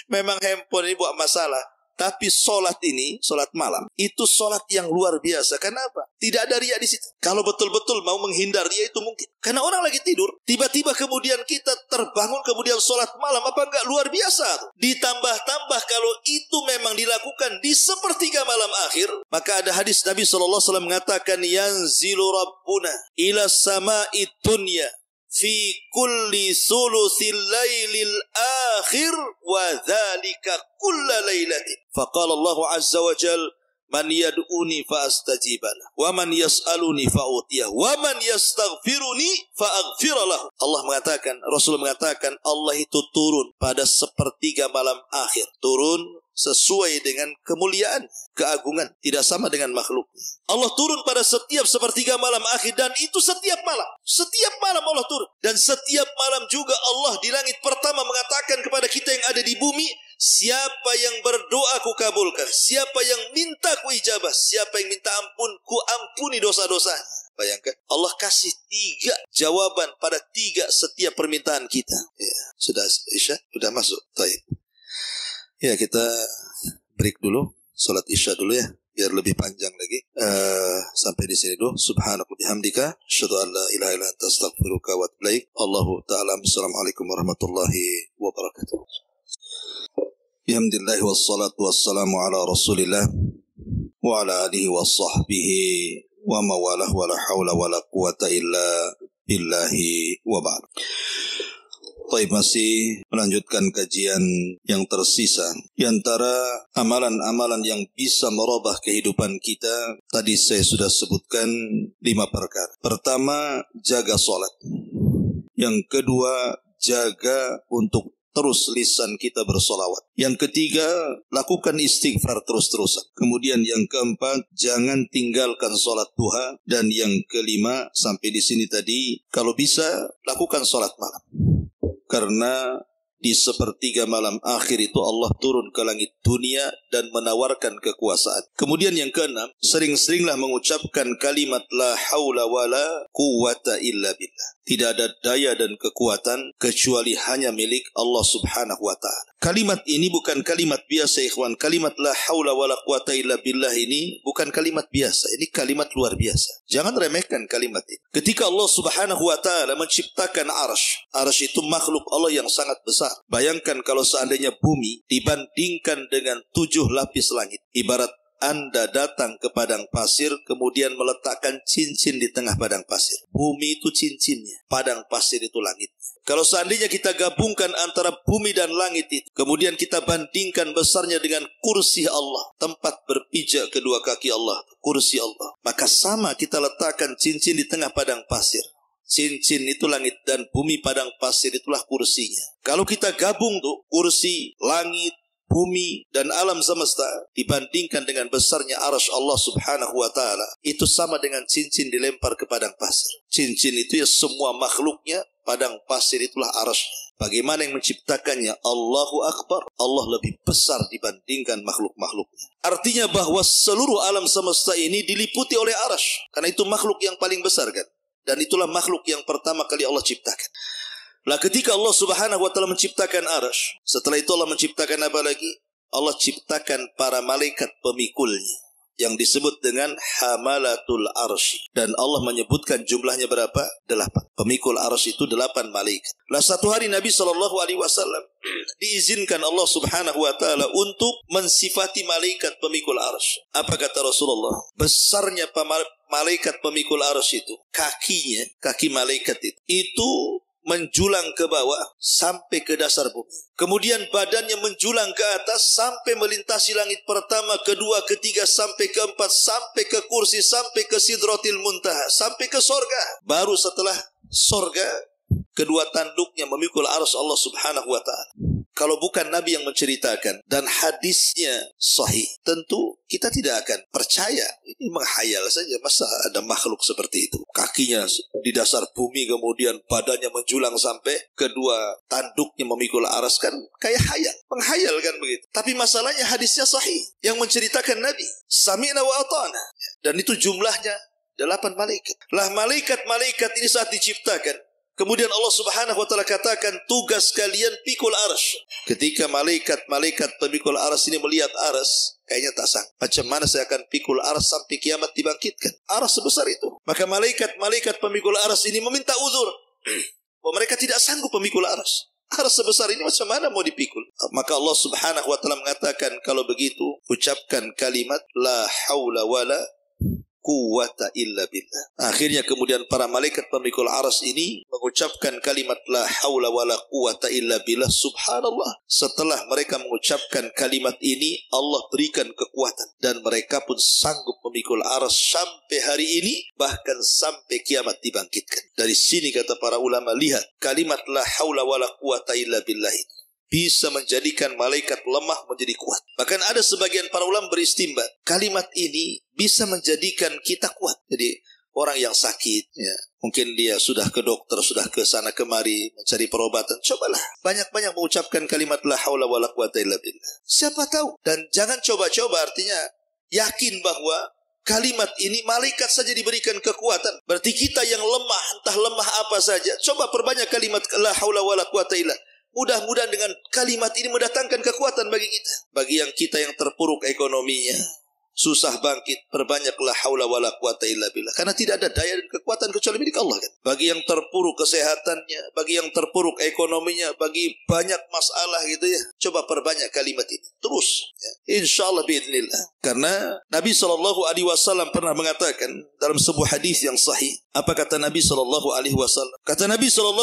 Memang handphone ini buat masalah. Tapi solat ini, solat malam, itu solat yang luar biasa. Kenapa? Tidak ada riya di situ. Kalau betul-betul mau menghindar riya itu mungkin. Karena orang lagi tidur, tiba-tiba kemudian kita terbangun, kemudian solat malam. Apa enggak luar biasa? Ditambah-tambah kalau itu memang dilakukan di sepertiga malam akhir, maka ada hadis Nabi SAW mengatakan, yanzilu rabbuna ila sama'i dunya fi kulli sulusil lailil akhir wa dhalika kulla lailatin. Faqala Allah azza wa jal, man yad'uni fa astajibala wa man yas'aluni fa utiyah wa man yastaghfiruni fa aghfira lahu. Allah mengatakan, Rasul mengatakan, Allah itu turun pada sepertiga malam akhir. Turun sesuai dengan kemuliaan, keagungan, tidak sama dengan makhluk. Allah turun pada setiap sepertiga malam akhir, dan itu setiap malam. Setiap malam Allah turun. Dan setiap malam juga Allah di langit pertama mengatakan kepada kita yang ada di bumi, siapa yang berdoa ku kabulkan, siapa yang minta ku ijabah, siapa yang minta ampun ku ampuni dosa-dosanya. Bayangkan, Allah kasih 3 jawaban pada 3 setiap permintaan kita. Ya, sudah Isya, sudah masuk. Baik. Ya, kita break dulu, salat Isya dulu ya, biar lebih panjang lagi. Sampai di sini dulu. Subhanaka bihamdika, asyhadu an la ilaha illa anta, astaghfiruka wa atubu ilaik. Allahu ta'ala. Assalamualaikum warahmatullahi wabarakatuh. Alhamdulillah wassalatu wassalamu ala Rasulillah wa ala alihi wa sahbihi wa mawalah wa la hawla wa la quwata illa billahi wa ba'd. Baik, masih melanjutkan kajian yang tersisa. Di antara amalan-amalan yang bisa merubah kehidupan kita, tadi saya sudah sebutkan 5 perkara. Pertama, jaga sholat. Yang kedua, jaga untuk terus lisan kita bersolawat. Yang ketiga, lakukan istighfar terus-terusan. Kemudian yang keempat, jangan tinggalkan sholat duha. Dan yang kelima, sampai di sini tadi, kalau bisa, lakukan sholat malam. Karena di sepertiga malam akhir itu Allah turun ke langit dunia dan menawarkan kekuasaan. Kemudian yang keenam, sering-seringlah mengucapkan kalimat la haula wala quwata illa billah. Tidak ada daya dan kekuatan kecuali hanya milik Allah Subhanahu wa ta'ala. Kalimat ini bukan kalimat biasa, ikhwan. Kalimat la haula wala quwata illa billah ini bukan kalimat biasa. Ini kalimat luar biasa. Jangan remehkan kalimat ini. Ketika Allah Subhanahu wa ta'ala menciptakan arsy. Arsy itu makhluk Allah yang sangat besar. Bayangkan kalau seandainya bumi dibandingkan dengan 7 lapis langit. Ibarat Anda datang ke padang pasir, kemudian meletakkan cincin di tengah padang pasir. Bumi itu cincinnya, padang pasir itu langitnya. Kalau seandainya kita gabungkan antara bumi dan langit itu, kemudian kita bandingkan besarnya dengan kursi Allah, tempat berpijak kedua kaki Allah, kursi Allah, maka sama kita letakkan cincin di tengah padang pasir. Cincin itu langit dan bumi, padang pasir itulah kursinya. Kalau kita gabung tuh kursi, langit, bumi dan alam semesta dibandingkan dengan besarnya arsy Allah Subhanahu wa ta'ala, itu sama dengan cincin dilempar ke padang pasir. Cincin itu ya semua makhluknya, padang pasir itulah arsy. Bagaimana yang menciptakannya? Allahu Akbar. Allah lebih besar dibandingkan makhluk-makhluknya. Artinya bahwa seluruh alam semesta ini diliputi oleh arsy, karena itu makhluk yang paling besar kan. Dan itulah makhluk yang pertama kali Allah ciptakan. Lah ketika Allah Subhanahu wa ta'ala menciptakan arsy, setelah itu Allah menciptakan apa lagi? Allah ciptakan para malaikat pemikulnya yang disebut dengan hamalatul arsy. Dan Allah menyebutkan jumlahnya berapa? 8. Pemikul arsy itu 8 malaikat. Lah satu hari Nabi SAW diizinkan Allah Subhanahu wa ta'ala untuk mensifati malaikat pemikul arsy. Apa kata Rasulullah? Besarnya malaikat pemikul arsy itu, kakinya, kaki malaikat itu menjulang ke bawah sampai ke dasar bumi. Kemudian badannya menjulang ke atas sampai melintasi langit pertama, kedua, ketiga, sampai keempat, sampai ke kursi, sampai ke sidratil muntaha, sampai ke sorga. Baru setelah sorga, kedua tanduknya memikul arsy Allah Subhanahu wa ta'ala. Kalau bukan Nabi yang menceritakan dan hadisnya sahih, tentu kita tidak akan percaya. Ini menghayal saja. Masa ada makhluk seperti itu? Kakinya di dasar bumi, kemudian badannya menjulang sampai kedua tanduknya memikul arsy, kan kayak hayal. Menghayal kan begitu. Tapi masalahnya hadisnya sahih. Yang menceritakan Nabi. Sami'na wa ata'na. Dan itu jumlahnya 8 malaikat. Lah malaikat-malaikat ini saat diciptakan, kemudian Allah Subhanahu wa ta'ala katakan, tugas kalian pikul arsy. Ketika malaikat-malaikat pemikul arsy ini melihat arsy, kayaknya tak sanggup. Macam mana saya akan pikul arsy sampai kiamat dibangkitkan? Arsy sebesar itu. Maka malaikat-malaikat pemikul arsy ini meminta uzur. Bahwa mereka tidak sanggup pemikul arsy. Arsy sebesar ini macam mana mau dipikul? Maka Allah Subhanahu wa ta'ala mengatakan, kalau begitu, ucapkan kalimat la haula wala quwata illa billah. Akhirnya kemudian para malaikat pemikul arsy ini mengucapkan kalimat la haula wala quwata illa billah. Subhanallah. Setelah mereka mengucapkan kalimat ini, Allah berikan kekuatan dan mereka pun sanggup memikul arsy sampai hari ini, bahkan sampai kiamat dibangkitkan. Dari sini kata para ulama, lihat kalimat la haula wala quwata illa billah ini. bisa menjadikan malaikat lemah menjadi kuat. Bahkan ada sebagian para ulama beristimbat, kalimat ini bisa menjadikan kita kuat. Jadi orang yang sakit, ya, mungkin dia sudah ke dokter, sudah ke sana kemari mencari perobatan. Cobalah banyak-banyak mengucapkan kalimat la haula wala quwata illa billah. Siapa tahu. Dan jangan coba-coba, artinya yakin bahwa kalimat ini malaikat saja diberikan kekuatan. Berarti kita yang lemah, entah lemah apa saja, coba perbanyak kalimat la haula wala quwata illa. Mudah-mudahan dengan kalimat ini mendatangkan kekuatan bagi kita. Bagi yang kita yang terpuruk ekonominya, susah bangkit, perbanyak la haula wala quwata illa billah. Karena tidak ada daya dan kekuatan kecuali milik Allah kan. Bagi yang terpuruk kesehatannya, bagi yang terpuruk ekonominya, bagi banyak masalah gitu ya, coba perbanyak kalimat ini. Terus ya. Insyaallah biidznillah. Karena Nabi SAW pernah mengatakan dalam sebuah hadis yang sahih. Apa kata Nabi SAW? Kata Nabi SAW,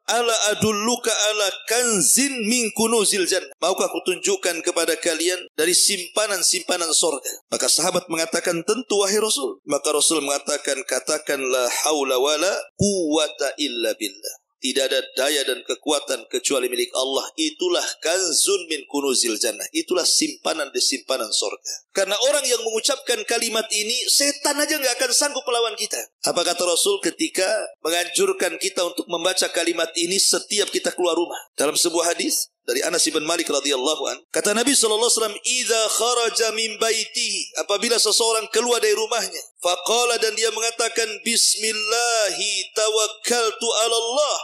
ala adulluka ala kanzin min kunuzil jannah. Maukah aku tunjukkan kepada kalian dari simpanan-simpanan surga? Maka sahabat mengatakan, tentu wahai Rasul. Maka Rasul mengatakan, katakan la haula wala quwata illa billah. Tidak ada daya dan kekuatan kecuali milik Allah. Itulah kanzun min kunuzil jannah. Itulah simpanan di simpanan surga. Karena orang yang mengucapkan kalimat ini, setan aja nggak akan sanggup melawan kita. Apa kata Rasul ketika menganjurkan kita untuk membaca kalimat ini setiap kita keluar rumah? Dalam sebuah hadis dari Anas bin Malik radhiyallahu an, kata Nabi SAW, idza kharaja min baitihi, apabila seseorang keluar dari rumahnya, faqala, dan dia mengatakan, bismillahi tawakkaltu ala Allah,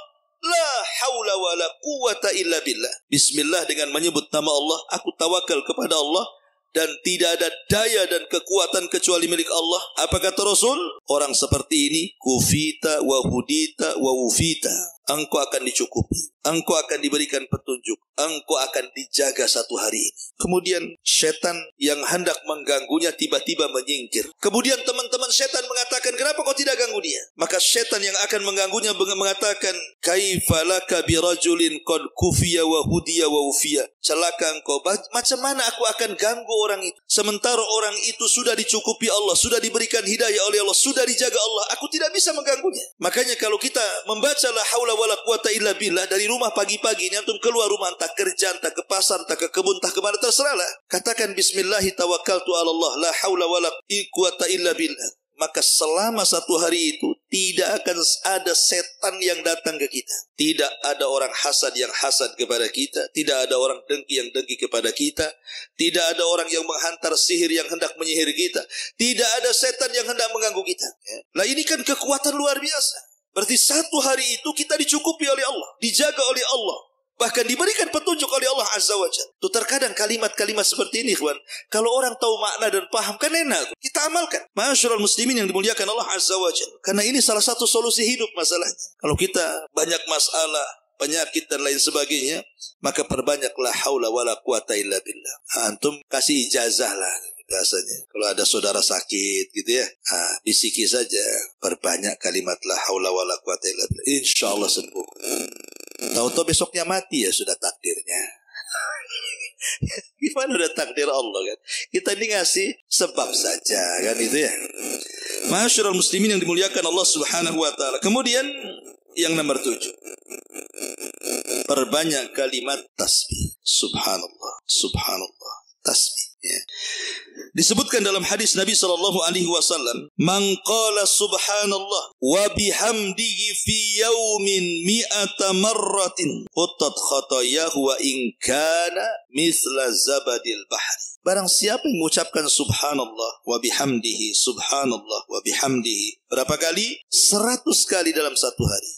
la haula wala quwata illa billah. Bismillah, dengan menyebut nama Allah, aku tawakal kepada Allah, dan tidak ada daya dan kekuatan kecuali milik Allah. Apa kata Rasul? Orang seperti ini, kufita wa hudita wa wufita. Engkau akan dicukupi, engkau akan diberikan petunjuk, engkau akan dijaga satu hari ini. Kemudian setan yang hendak mengganggunya tiba-tiba menyingkir. Kemudian teman-teman setan mengatakan, kenapa kau tidak ganggu dia? Maka setan yang akan mengganggunya mengatakan, kaifalaka birajulin qad kufiya wa hudiya wa ufiya. Celaka engkau, macam mana aku akan ganggu orang itu? Sementara orang itu sudah dicukupi Allah, sudah diberikan hidayah oleh Allah, sudah dijaga Allah. Aku tidak bisa mengganggunya. Makanya kalau kita membaca la haula wala quwata illa billah dari rumah pagi-pagi ini, antum keluar rumah, entah kerja, entah ke pasar, entah ke kebun, entah kemana, terserahlah. Katakan bismillahi tawakkaltu ala Allah, la haula wala quwata illa billah. Maka selama satu hari itu tidak akan ada setan yang datang ke kita. Tidak ada orang hasad yang hasad kepada kita. Tidak ada orang dengki yang dengki kepada kita. Tidak ada orang yang menghantar sihir yang hendak menyihir kita. Tidak ada setan yang hendak mengganggu kita. Lah ini kan kekuatan luar biasa. Berarti satu hari itu kita dicukupi oleh Allah, dijaga oleh Allah, bahkan diberikan petunjuk oleh Allah Azza wa Jalla. Itu terkadang kalimat-kalimat seperti ini, ikhwan, kalau orang tahu makna dan paham, kan enak, kita amalkan. Ma'asyiral muslimin yang dimuliakan Allah Azza wa Jalla. Karena ini salah satu solusi hidup masalahnya. Kalau kita banyak masalah, penyakit dan lain sebagainya, maka perbanyak la haula wala quwata illa billah. Antum kasih ijazah lah. Biasanya kalau ada saudara sakit gitu ya, bisiki saja, perbanyak kalimat la haula wala quwata illa billah, insyaallah sembuh. Tahu-tahu besoknya mati, ya sudah takdirnya. Gimana udah takdir Allah kan? Kita ini ngasih sebab saja kan itu ya. Ma'asyiral muslimin yang dimuliakan Allah Subhanahu wa taala. Kemudian yang nomor 7, perbanyak kalimat tasbih. Subhanallah, subhanallah, tasbih ya. Disebutkan dalam hadis Nabi SAW, man qala subhanallah wa bihamdihi fi yaumin mi'ata marratin hutat khatayahu wa in kana mithla zabadil bahri. Barang siapa yang mengucapkan subhanallah wa bihamdihi, subhanallah wa bihamdihi berapa kali? 100 kali dalam satu hari,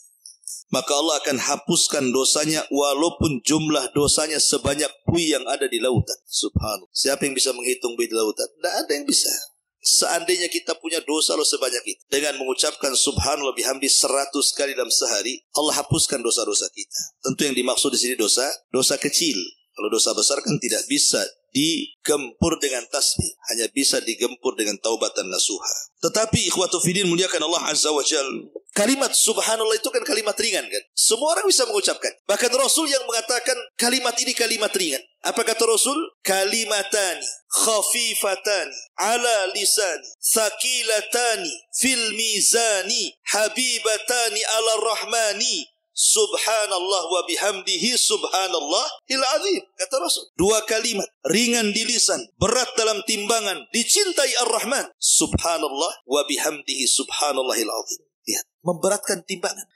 maka Allah akan hapuskan dosanya walaupun jumlah dosanya sebanyak buih yang ada di lautan. Subhanallah. Siapa yang bisa menghitung buih di lautan? Tidak ada yang bisa. Seandainya kita punya dosa lo sebanyak itu, dengan mengucapkan subhanallah bihamdi 100 kali dalam sehari, Allah hapuskan dosa-dosa kita. Tentu yang dimaksud di sini dosa kecil. Kalau dosa besar kan tidak bisa digempur dengan tasbih, hanya bisa digempur dengan taubat dan nasuha. Tetapi ikhwatu fiddin muliakan Allah Azza wa Jalla, kalimat subhanallah itu kan kalimat ringan kan? Semua orang bisa mengucapkan. Bahkan Rasul yang mengatakan kalimat ini kalimat ringan. Apa kata Rasul? Kalimatani khafifatani ala lisani thaqilatani fil mizani habibatani ala rahmani Subhanallah wa bihamdihi subhanallahil azim. Kata Rasul. 2 kalimat. Ringan di lisan, berat dalam timbangan, dicintai Ar-Rahman. Subhanallah wa bihamdihi subhanallahil azim. Lihat, memberatkan timbangan.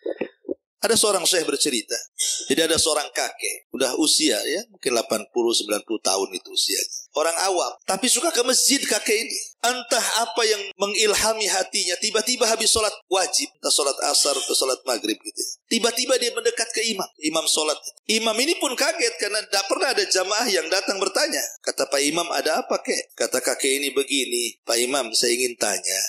Ada seorang syekh bercerita. Jadi ada seorang kakek, udah usia ya, mungkin 80-90 tahun itu usianya. Orang awam, tapi suka ke masjid kakek ini. Entah apa yang mengilhami hatinya, tiba-tiba habis sholat wajib, entah sholat asar atau sholat maghrib gitu. Tiba-tiba dia mendekat ke imam sholat. Imam ini pun kaget karena tidak pernah ada jamaah yang datang bertanya. Kata Pak Imam, ada apa kek? Kata kakek ini begini, Pak Imam saya ingin tanya.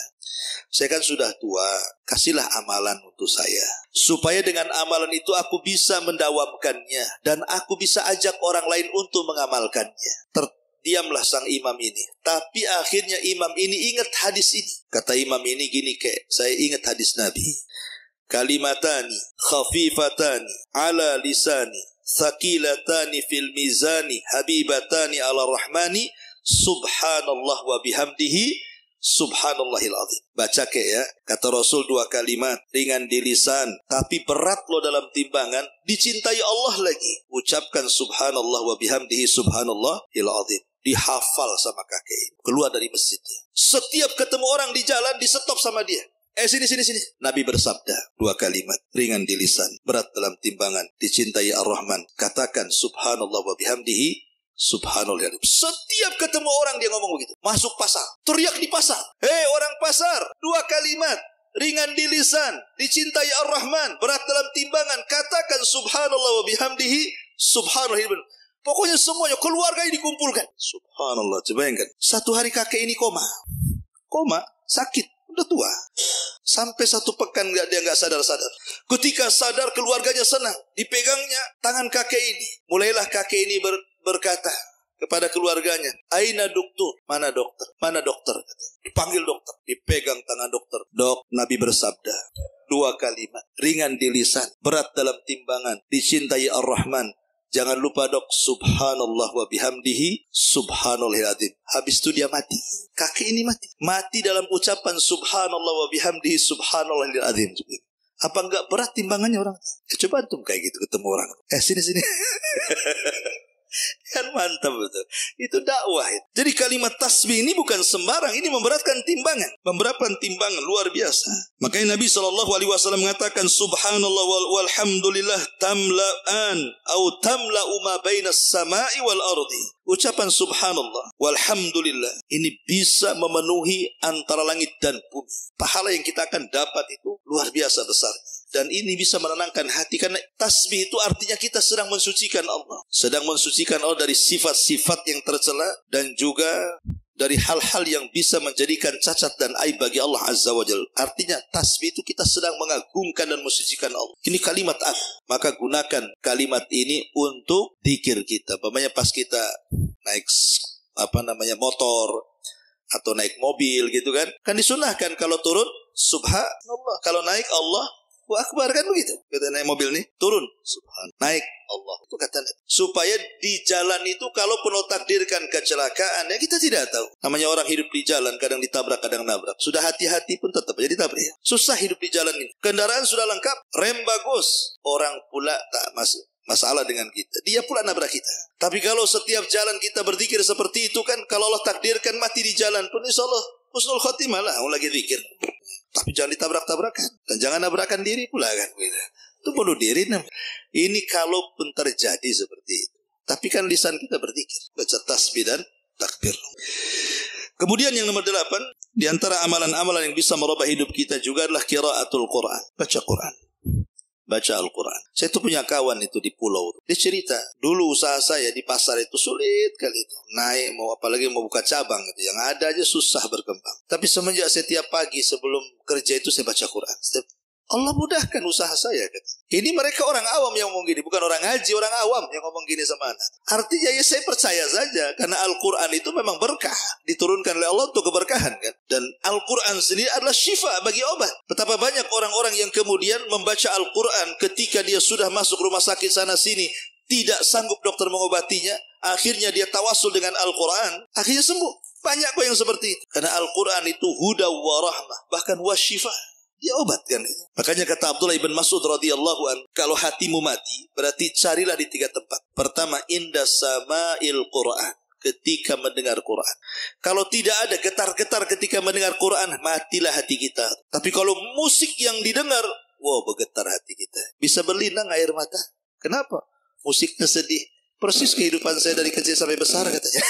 Saya kan sudah tua, kasihlah amalan untuk saya. Supaya dengan amalan itu aku bisa mendawamkannya. Dan aku bisa ajak orang lain untuk mengamalkannya. Terdiamlah sang imam ini. Tapi akhirnya imam ini ingat hadis ini. Kata imam ini gini kek, saya ingat hadis Nabi. Kalimatani khafifatani ala lisani, thaqilatani fil mizani, habibatani ala rahmani, subhanallah wa bihamdihi subhanallahil azim. Baca kek ya. Kata Rasul 2 kalimat. Ringan di lisan, tapi berat lo dalam timbangan. Dicintai Allah lagi. Ucapkan subhanallah wa bihamdihi subhanallahil azim. Dihafal sama kakek. Keluar dari masjidnya. Setiap ketemu orang di jalan, di-stop sama dia. Sini. Nabi bersabda 2 kalimat. Ringan di lisan, berat dalam timbangan. Dicintai Ar-Rahman. Katakan subhanallah wa bihamdihi subhanallah. Setiap ketemu orang dia ngomong begitu. Masuk pasar, teriak di pasar. Hei orang pasar, 2 kalimat. Ringan di lisan, dicintai Ar-Rahman, berat dalam timbangan. Katakan subhanallah wa bihamdihi subhanallah. Pokoknya semuanya, keluarganya dikumpulkan. Subhanallah, coba bayangkan. Satu hari kakek ini koma, sakit, udah tua. Sampai 1 pekan dia nggak sadar-sadar. Ketika sadar, keluarganya senang. Dipegangnya tangan kakek ini. Mulailah kakek ini berkata kepada keluarganya, aina dokter? Mana dokter? Mana dokter? Dipanggil dokter. Dipegang tangan dokter. Dok, Nabi bersabda 2 kalimat. Ringan di lisan, berat dalam timbangan. Dicintai Ar-Rahman. Jangan lupa dok, subhanallah wa bihamdihi subhanallahil azim. Habis itu dia mati. Kakek ini mati. Mati dalam ucapan subhanallah wa bihamdihi subhanallahil azim. Apa enggak berat timbangannya orang? Coba antum kayak gitu ketemu orang. Sini. Kan mantap betul. Itu dakwah. Jadi kalimat tasbih ini bukan sembarang. Ini memberatkan timbangan. Memberatkan timbangan luar biasa. Makanya Nabi SAW mengatakan subhanallah walhamdulillah tamla'an atau tamla'u ma bainas sama'i wal ardi. Ucapan subhanallah walhamdulillah ini bisa memenuhi antara langit dan bumi. Pahala yang kita akan dapat itu luar biasa besar. Dan ini bisa menenangkan hati. Karena tasbih itu artinya kita sedang mensucikan Allah. Sedang mensucikan Allah dari sifat-sifat yang tercela. Dan juga dari hal-hal yang bisa menjadikan cacat dan aib bagi Allah Azza wa Jalla. Artinya tasbih itu kita sedang mengagungkan dan mensucikan Allah. Ini kalimat maka gunakan kalimat ini untuk zikir kita. Umpamanya pas kita naik motor atau naik mobil gitu kan. Kan disunahkan kalau turun subhanallah. Kalau naik Allah Allahu Akbar, kan begitu. Kita naik mobil nih, turun subhan, naik Allah. Itu kata supaya di jalan itu kalau penuh takdirkan kecelakaan, ya kita tidak tahu. Namanya orang hidup di jalan, kadang ditabrak, kadang nabrak. Sudah hati-hati pun tetap aja ditabrak. Susah hidup di jalan ini. Kendaraan sudah lengkap, rem bagus, orang pula tak masalah dengan kita. Dia pula nabrak kita. Tapi kalau setiap jalan kita berzikir seperti itu kan, kalau Allah takdirkan mati di jalan pun insyaallah husnul khotimah lah, lagi zikir. Tapi jangan ditabrak-tabrakan. Dan jangan nabrakan diri pula kan. Itu bunuh diri. Ini kalau pun terjadi seperti itu. Tapi kan lisan kita berzikir. Baca tasbih dan takbir. Kemudian yang nomor 8. Di antara amalan-amalan yang bisa merubah hidup kita juga adalah qiraatul Quran. Baca Quran. Baca Al-Quran. Saya itu punya kawan itu di pulau. Dia cerita, dulu usaha saya di pasar itu sulit kali itu. Naik, apalagi mau buka cabang gitu. Yang ada aja susah berkembang. Tapi semenjak setiap pagi sebelum kerja itu saya baca Quran. Allah mudahkan usaha saya. Ini mereka orang awam yang ngomong gini. Bukan orang haji, orang awam yang ngomong gini sama anak. Artinya ya saya percaya saja. Karena Al-Quran itu memang berkah. Diturunkan oleh Allah untuk keberkahan kan. Dan Al-Quran sendiri adalah syifa bagi obat. Betapa banyak orang-orang yang kemudian membaca Al-Quran ketika dia sudah masuk rumah sakit sana sini. Tidak sanggup dokter mengobatinya. Akhirnya dia tawasul dengan Al-Quran. Akhirnya sembuh. Banyak kok yang seperti itu. Karena Al-Quran itu huda wa rahmah. Bahkan wa syifa. Dia obatkan. Makanya kata Abdullah ibn Mas'ud radhiyallahu an, kalau hatimu mati, berarti carilah di 3 tempat. Pertama, inda sama'il Qur'an, ketika mendengar Quran. Kalau tidak ada getar-getar ketika mendengar Quran, matilah hati kita. Tapi kalau musik yang didengar, wow, bergetar hati kita. Bisa berlinang air mata. Kenapa? Musiknya sedih. Persis kehidupan saya dari kecil sampai besar katanya.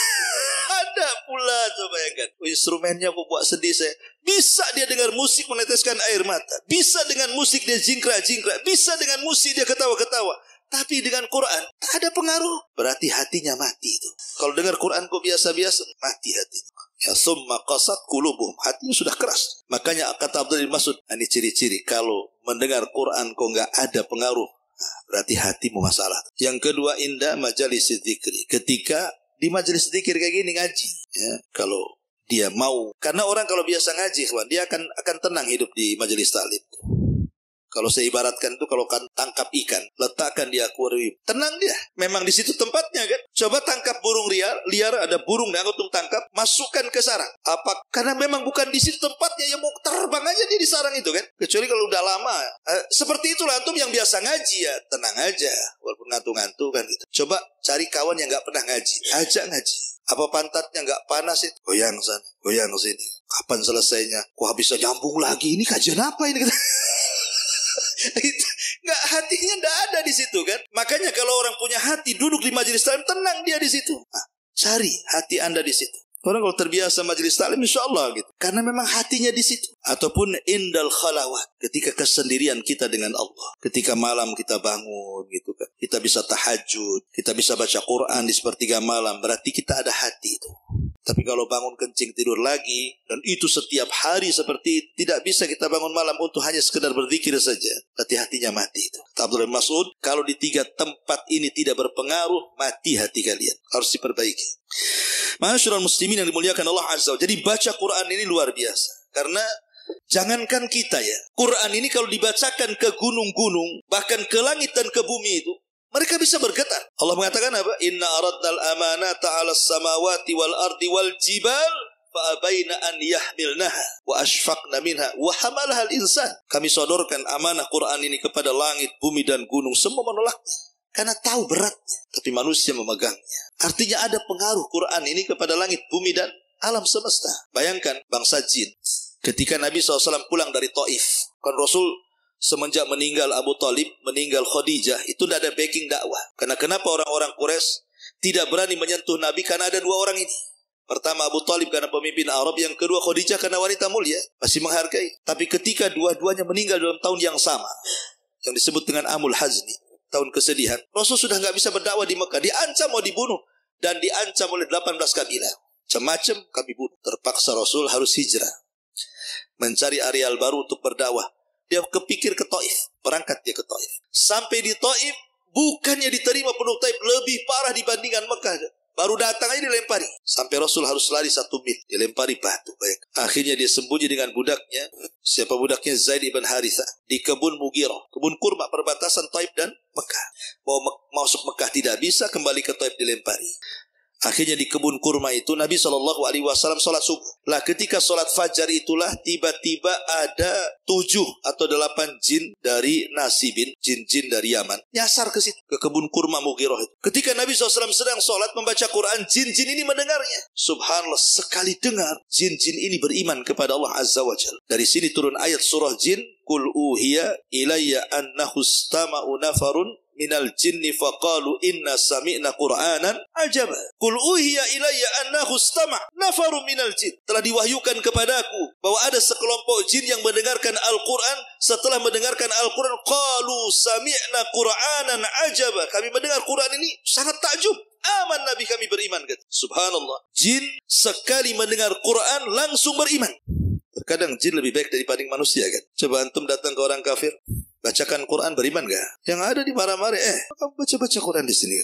Ada pula, coba bayangkan. Instrumennya membuat sedih saya. Bisa dia dengar musik meneteskan air mata. Bisa dengan musik dia jingkrak-jingkrak. Bisa dengan musik dia ketawa-ketawa. Tapi dengan Quran tak ada pengaruh. Berarti hatinya mati itu. Kalau dengar Quran kok biasa-biasa, mati hatinya. Ya summa qasat qulubuhum, hatinya sudah keras. Makanya kata Abdul Mas'ud, ini ciri-ciri kalau mendengar Quran kok enggak ada pengaruh, berarti hatimu masalah. Yang kedua, inda majalis dzikri, ketika di majelis dzikir kayak gini ngaji, ya, kalau dia mau, karena orang kalau biasa ngaji, kawan, dia akan tenang hidup di majelis taklim. Kalau saya ibaratkan itu, kalau kan tangkap ikan, letakkan di akuarium, tenang dia. Memang di situ tempatnya kan. Coba tangkap burung liar, ada burung yang antum tangkap, masukkan ke sarang. Apa? Karena memang bukan di situ tempatnya, ya mau terbang aja dia di sarang itu kan. Kecuali kalau udah lama. Seperti itulah antum yang biasa ngaji ya, tenang aja, walaupun ngantuk-ngantuk kan gitu. Coba cari kawan yang nggak pernah ngaji, ajak ngaji. Apa pantatnya nggak panas itu? Goyang sana, goyang sini. Kapan selesainya? Wah, bisa nyambung lagi. Ini kajian apa ini? Nggak, hatinya nggak ada di situ kan. Makanya kalau orang punya hati duduk di majelis taklim, tenang dia di situ. Cari hati anda di situ. Orang kalau terbiasa majelis taklim, insya Allah gitu. Karena memang hatinya di situ. Ataupun indal khalawat, ketika kesendirian kita dengan Allah. Ketika malam kita bangun gitu kan. Kita bisa tahajud, kita bisa baca Quran di sepertiga malam. Berarti kita ada hati itu. Tapi kalau bangun kencing tidur lagi, dan itu setiap hari seperti itu, tidak bisa kita bangun malam untuk hanya sekedar berzikir saja. Berarti hatinya mati itu. Abdul Mas'ud, kalau di 3 tempat ini tidak berpengaruh, mati hati kalian. Harus diperbaiki. Ma'asyiral muslimin yang dimuliakan Allah Azza wa Jalla. Jadi baca Quran ini luar biasa. Karena jangankan kita ya, Quran ini kalau dibacakan ke gunung-gunung, bahkan ke langit dan ke bumi itu, mereka bisa bergetar. Allah mengatakan apa? Inna aradnal amanata 'alas samawati wal ardi wal jibal fa abaina an yahmilnaha wa ashfaqna minha wa hamalaha al-insan. Kami sodorkan amanah Quran ini kepada langit, bumi dan gunung, semua menolaknya karena tahu beratnya, tapi manusia memegangnya. Artinya ada pengaruh Quran ini kepada langit, bumi dan alam semesta. Bayangkan bangsa jin. Ketika Nabi SAW pulang dari Taif, kan Rasul semenjak meninggal Abu Talib, meninggal Khadijah, itu tidak ada backing dakwah. Karena kenapa orang-orang Quraisy tidak berani menyentuh Nabi? Karena ada 2 orang ini. Pertama Abu Talib karena pemimpin Arab, yang kedua Khadijah karena wanita mulia, masih menghargai. Tapi ketika dua-duanya meninggal dalam tahun yang sama, yang disebut dengan Amul Hazni, tahun kesedihan, Rasul sudah nggak bisa berdakwah di Mekah, diancam mau dibunuh, dan diancam oleh 18 kabilah. Macam-macam kami bunuh. Terpaksa Rasul harus hijrah, mencari areal baru untuk berdakwah. Dia kepikir ke Taif, berangkat dia ke Taif. Sampai di Taif, bukannya diterima penduduk Taif, lebih parah dibandingkan Mekah. Baru datang aja dilempari. Sampai Rasul harus lari 1 mil, dilempari batu. Akhirnya dia sembunyi dengan budaknya. Siapa budaknya? Zaid ibn Harithah. Di kebun Mughirah, kebun kurma perbatasan Taif dan Mekah. Mau masuk Mekah tidak bisa, kembali ke Taif dilempari. Akhirnya di kebun kurma itu Nabi SAW sholat subuh. Lah ketika sholat fajar itulah tiba-tiba ada 7 atau 8 jin dari Nasibin, jin-jin dari Yaman, nyasar ke situ, ke kebun kurma Mughirah itu. Ketika Nabi SAW sedang sholat membaca Quran, jin-jin ini mendengarnya. Subhanallah, sekali dengar, jin-jin ini beriman kepada Allah Azza wa Jalla. Dari sini turun ayat surah jin, Qul uhiya ilayya annahu istama'u nafarun minal jinni faqalu inna sami'na qur'anan ajaba. Qul uhiya ilayya annahu istama' nafaru minal jin. Telah diwahyukan kepadaku bahwa ada sekelompok jin yang mendengarkan Al-Quran. Setelah mendengarkan Al-Quran, qalu sami'na qur'anan ajaba. Kami mendengar Quran ini sangat takjub. Aman, Nabi kami beriman. Subhanallah. Jin sekali mendengar Quran langsung beriman. Terkadang jin lebih baik daripada manusia kan. Coba antum datang ke orang kafir, bacakan Quran, beriman gak? Yang ada di marah-marah, kamu baca-baca Quran di sini.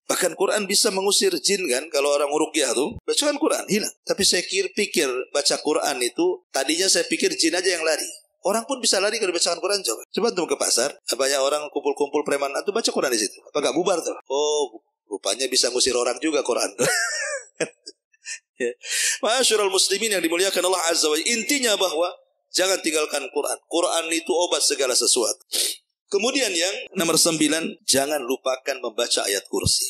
Bahkan Quran bisa mengusir jin kan. Kalau orang ruqyah tuh, bacakan Quran, hilang. Tapi saya pikir baca Quran itu, tadinya saya pikir jin aja yang lari. Orang pun bisa lari kalau bacakan Quran. Coba antum ke pasar, banyak orang kumpul-kumpul preman, antum baca Quran di situ. Apa gak bubar tuh? Oh, rupanya bisa ngusir orang juga Quran. Ma'asyiral muslimin yang dimuliakan Allah Azza wa Jalla. Intinya bahwa Jangan tinggalkan Quran. Quran itu obat segala sesuatu. Kemudian yang nomor 9, jangan lupakan membaca ayat kursi.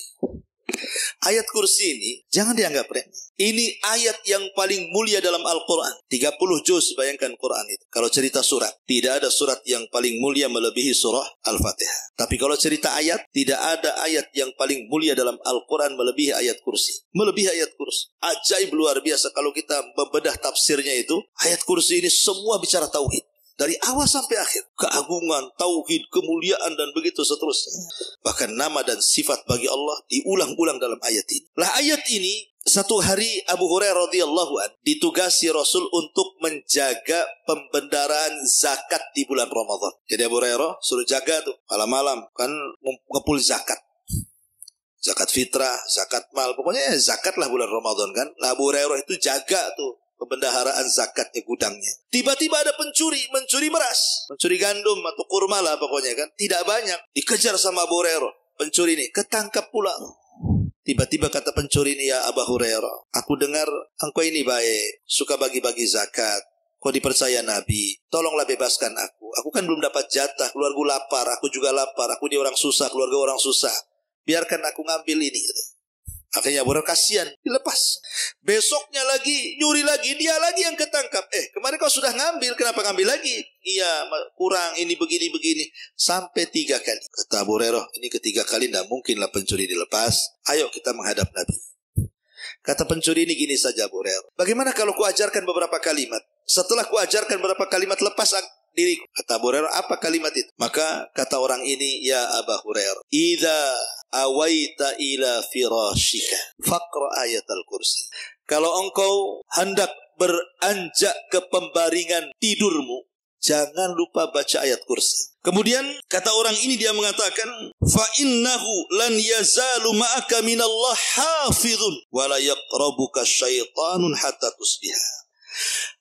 Ayat kursi ini jangan dianggap remeh. Ini ayat yang paling mulia dalam Al-Quran. 30 juz, bayangkan Quran itu. Kalau cerita surat, tidak ada surat yang paling mulia melebihi surah Al-Fatihah. Tapi kalau cerita ayat, tidak ada ayat yang paling mulia dalam Al-Quran melebihi ayat kursi. Melebihi ayat kursi. Ajaib luar biasa kalau kita membedah tafsirnya itu. Ayat kursi ini semua bicara tauhid. Dari awal sampai akhir. Keagungan, tauhid, kemuliaan, dan begitu seterusnya. Bahkan nama dan sifat bagi Allah diulang-ulang dalam ayat ini. Lah ayat ini, satu hari Abu Hurairah radhiyallahu anhu ditugasi Rasul untuk menjaga pembendaraan zakat di bulan Ramadan. Jadi Abu Hurairah suruh jaga tuh malam-malam. Kan ngepul zakat. Zakat fitrah, zakat mal. Pokoknya zakat lah bulan Ramadan kan. Lah Abu Hurairah itu jaga tuh pembendaharaan zakatnya, gudangnya. Tiba-tiba ada mencuri beras, mencuri gandum atau kurma lah pokoknya kan. Tidak banyak. Dikejar sama Abu Hurairah. Pencuri ini ketangkap pula. Tiba-tiba kata pencuri ini, ya Abu Hurairah, aku dengar engkau ini baik, suka bagi-bagi zakat. Kau dipercaya Nabi, tolonglah bebaskan aku. Aku kan belum dapat jatah, keluarga lapar, aku juga lapar. Aku ini orang susah, keluarga orang susah. Biarkan aku ngambil ini. Akhirnya Abu Hurairah kasihan, dilepas. Besoknya lagi, nyuri lagi, dia lagi yang ketangkap. Kemarin kau sudah ngambil, kenapa ngambil lagi? Iya, kurang, ini begini. Sampai 3 kali. Kata Abu Hurairah, ini ketiga kali tidak mungkinlah pencuri dilepas. Ayo kita menghadap Nabi. Kata pencuri ini gini saja Abu Hurairah. Bagaimana kalau ku ajarkan beberapa kalimat? Setelah ku ajarkan beberapa kalimat, lepas diriku. Kata Abu Hurairah, apa kalimat itu? Maka kata orang ini, ya Abu Hurairah, idza awaita ila firashika faqra ayatal kursi. Kalau engkau hendak beranjak ke pembaringan tidurmu, jangan lupa baca ayat kursi. Kemudian kata orang ini, dia mengatakan, fa innahu lan yazalu ma'aka minallah hafizun wa la yaqrabuka syaitanun hatta tusbiha.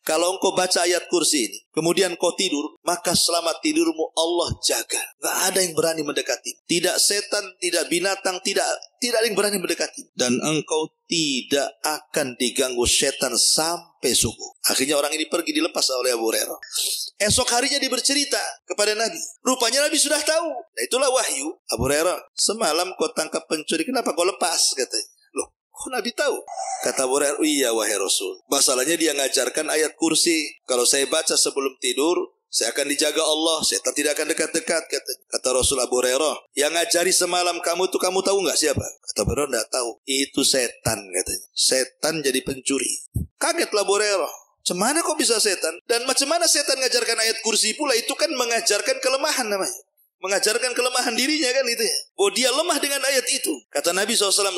Kalau engkau baca ayat kursi ini, kemudian kau tidur, maka selama tidurmu Allah jaga. Gak ada yang berani mendekati. Tidak setan, tidak binatang, tidak ada yang berani mendekati. Dan engkau tidak akan diganggu setan sampai subuh. Akhirnya orang ini pergi, dilepas oleh Abu Hurairah. Esok harinya dia bercerita kepada Nabi. Rupanya Nabi sudah tahu. Nah itulah wahyu. Abu Hurairah, semalam kau tangkap pencuri, kenapa kau lepas? Katanya. Oh, Nabi tahu. Kata Abu Hurairah, iya wahai Rasul. Masalahnya dia ngajarkan ayat kursi. Kalau saya baca sebelum tidur, saya akan dijaga Allah. Setan tidak akan dekat-dekat. Kata Rasul Abu Hurairah, yang ngajari semalam kamu itu kamu tahu nggak siapa? Kata Abu Hurairah, nggak tahu. Itu setan katanya. Setan jadi pencuri. Kagetlah Abu Hurairah. Macam mana kok bisa setan? Dan macam mana setan ngajarkan ayat kursi pula? Itu kan mengajarkan kelemahan namanya. Mengajarkan kelemahan dirinya kan itu ya. Oh dia lemah dengan ayat itu. Kata Nabi SAW,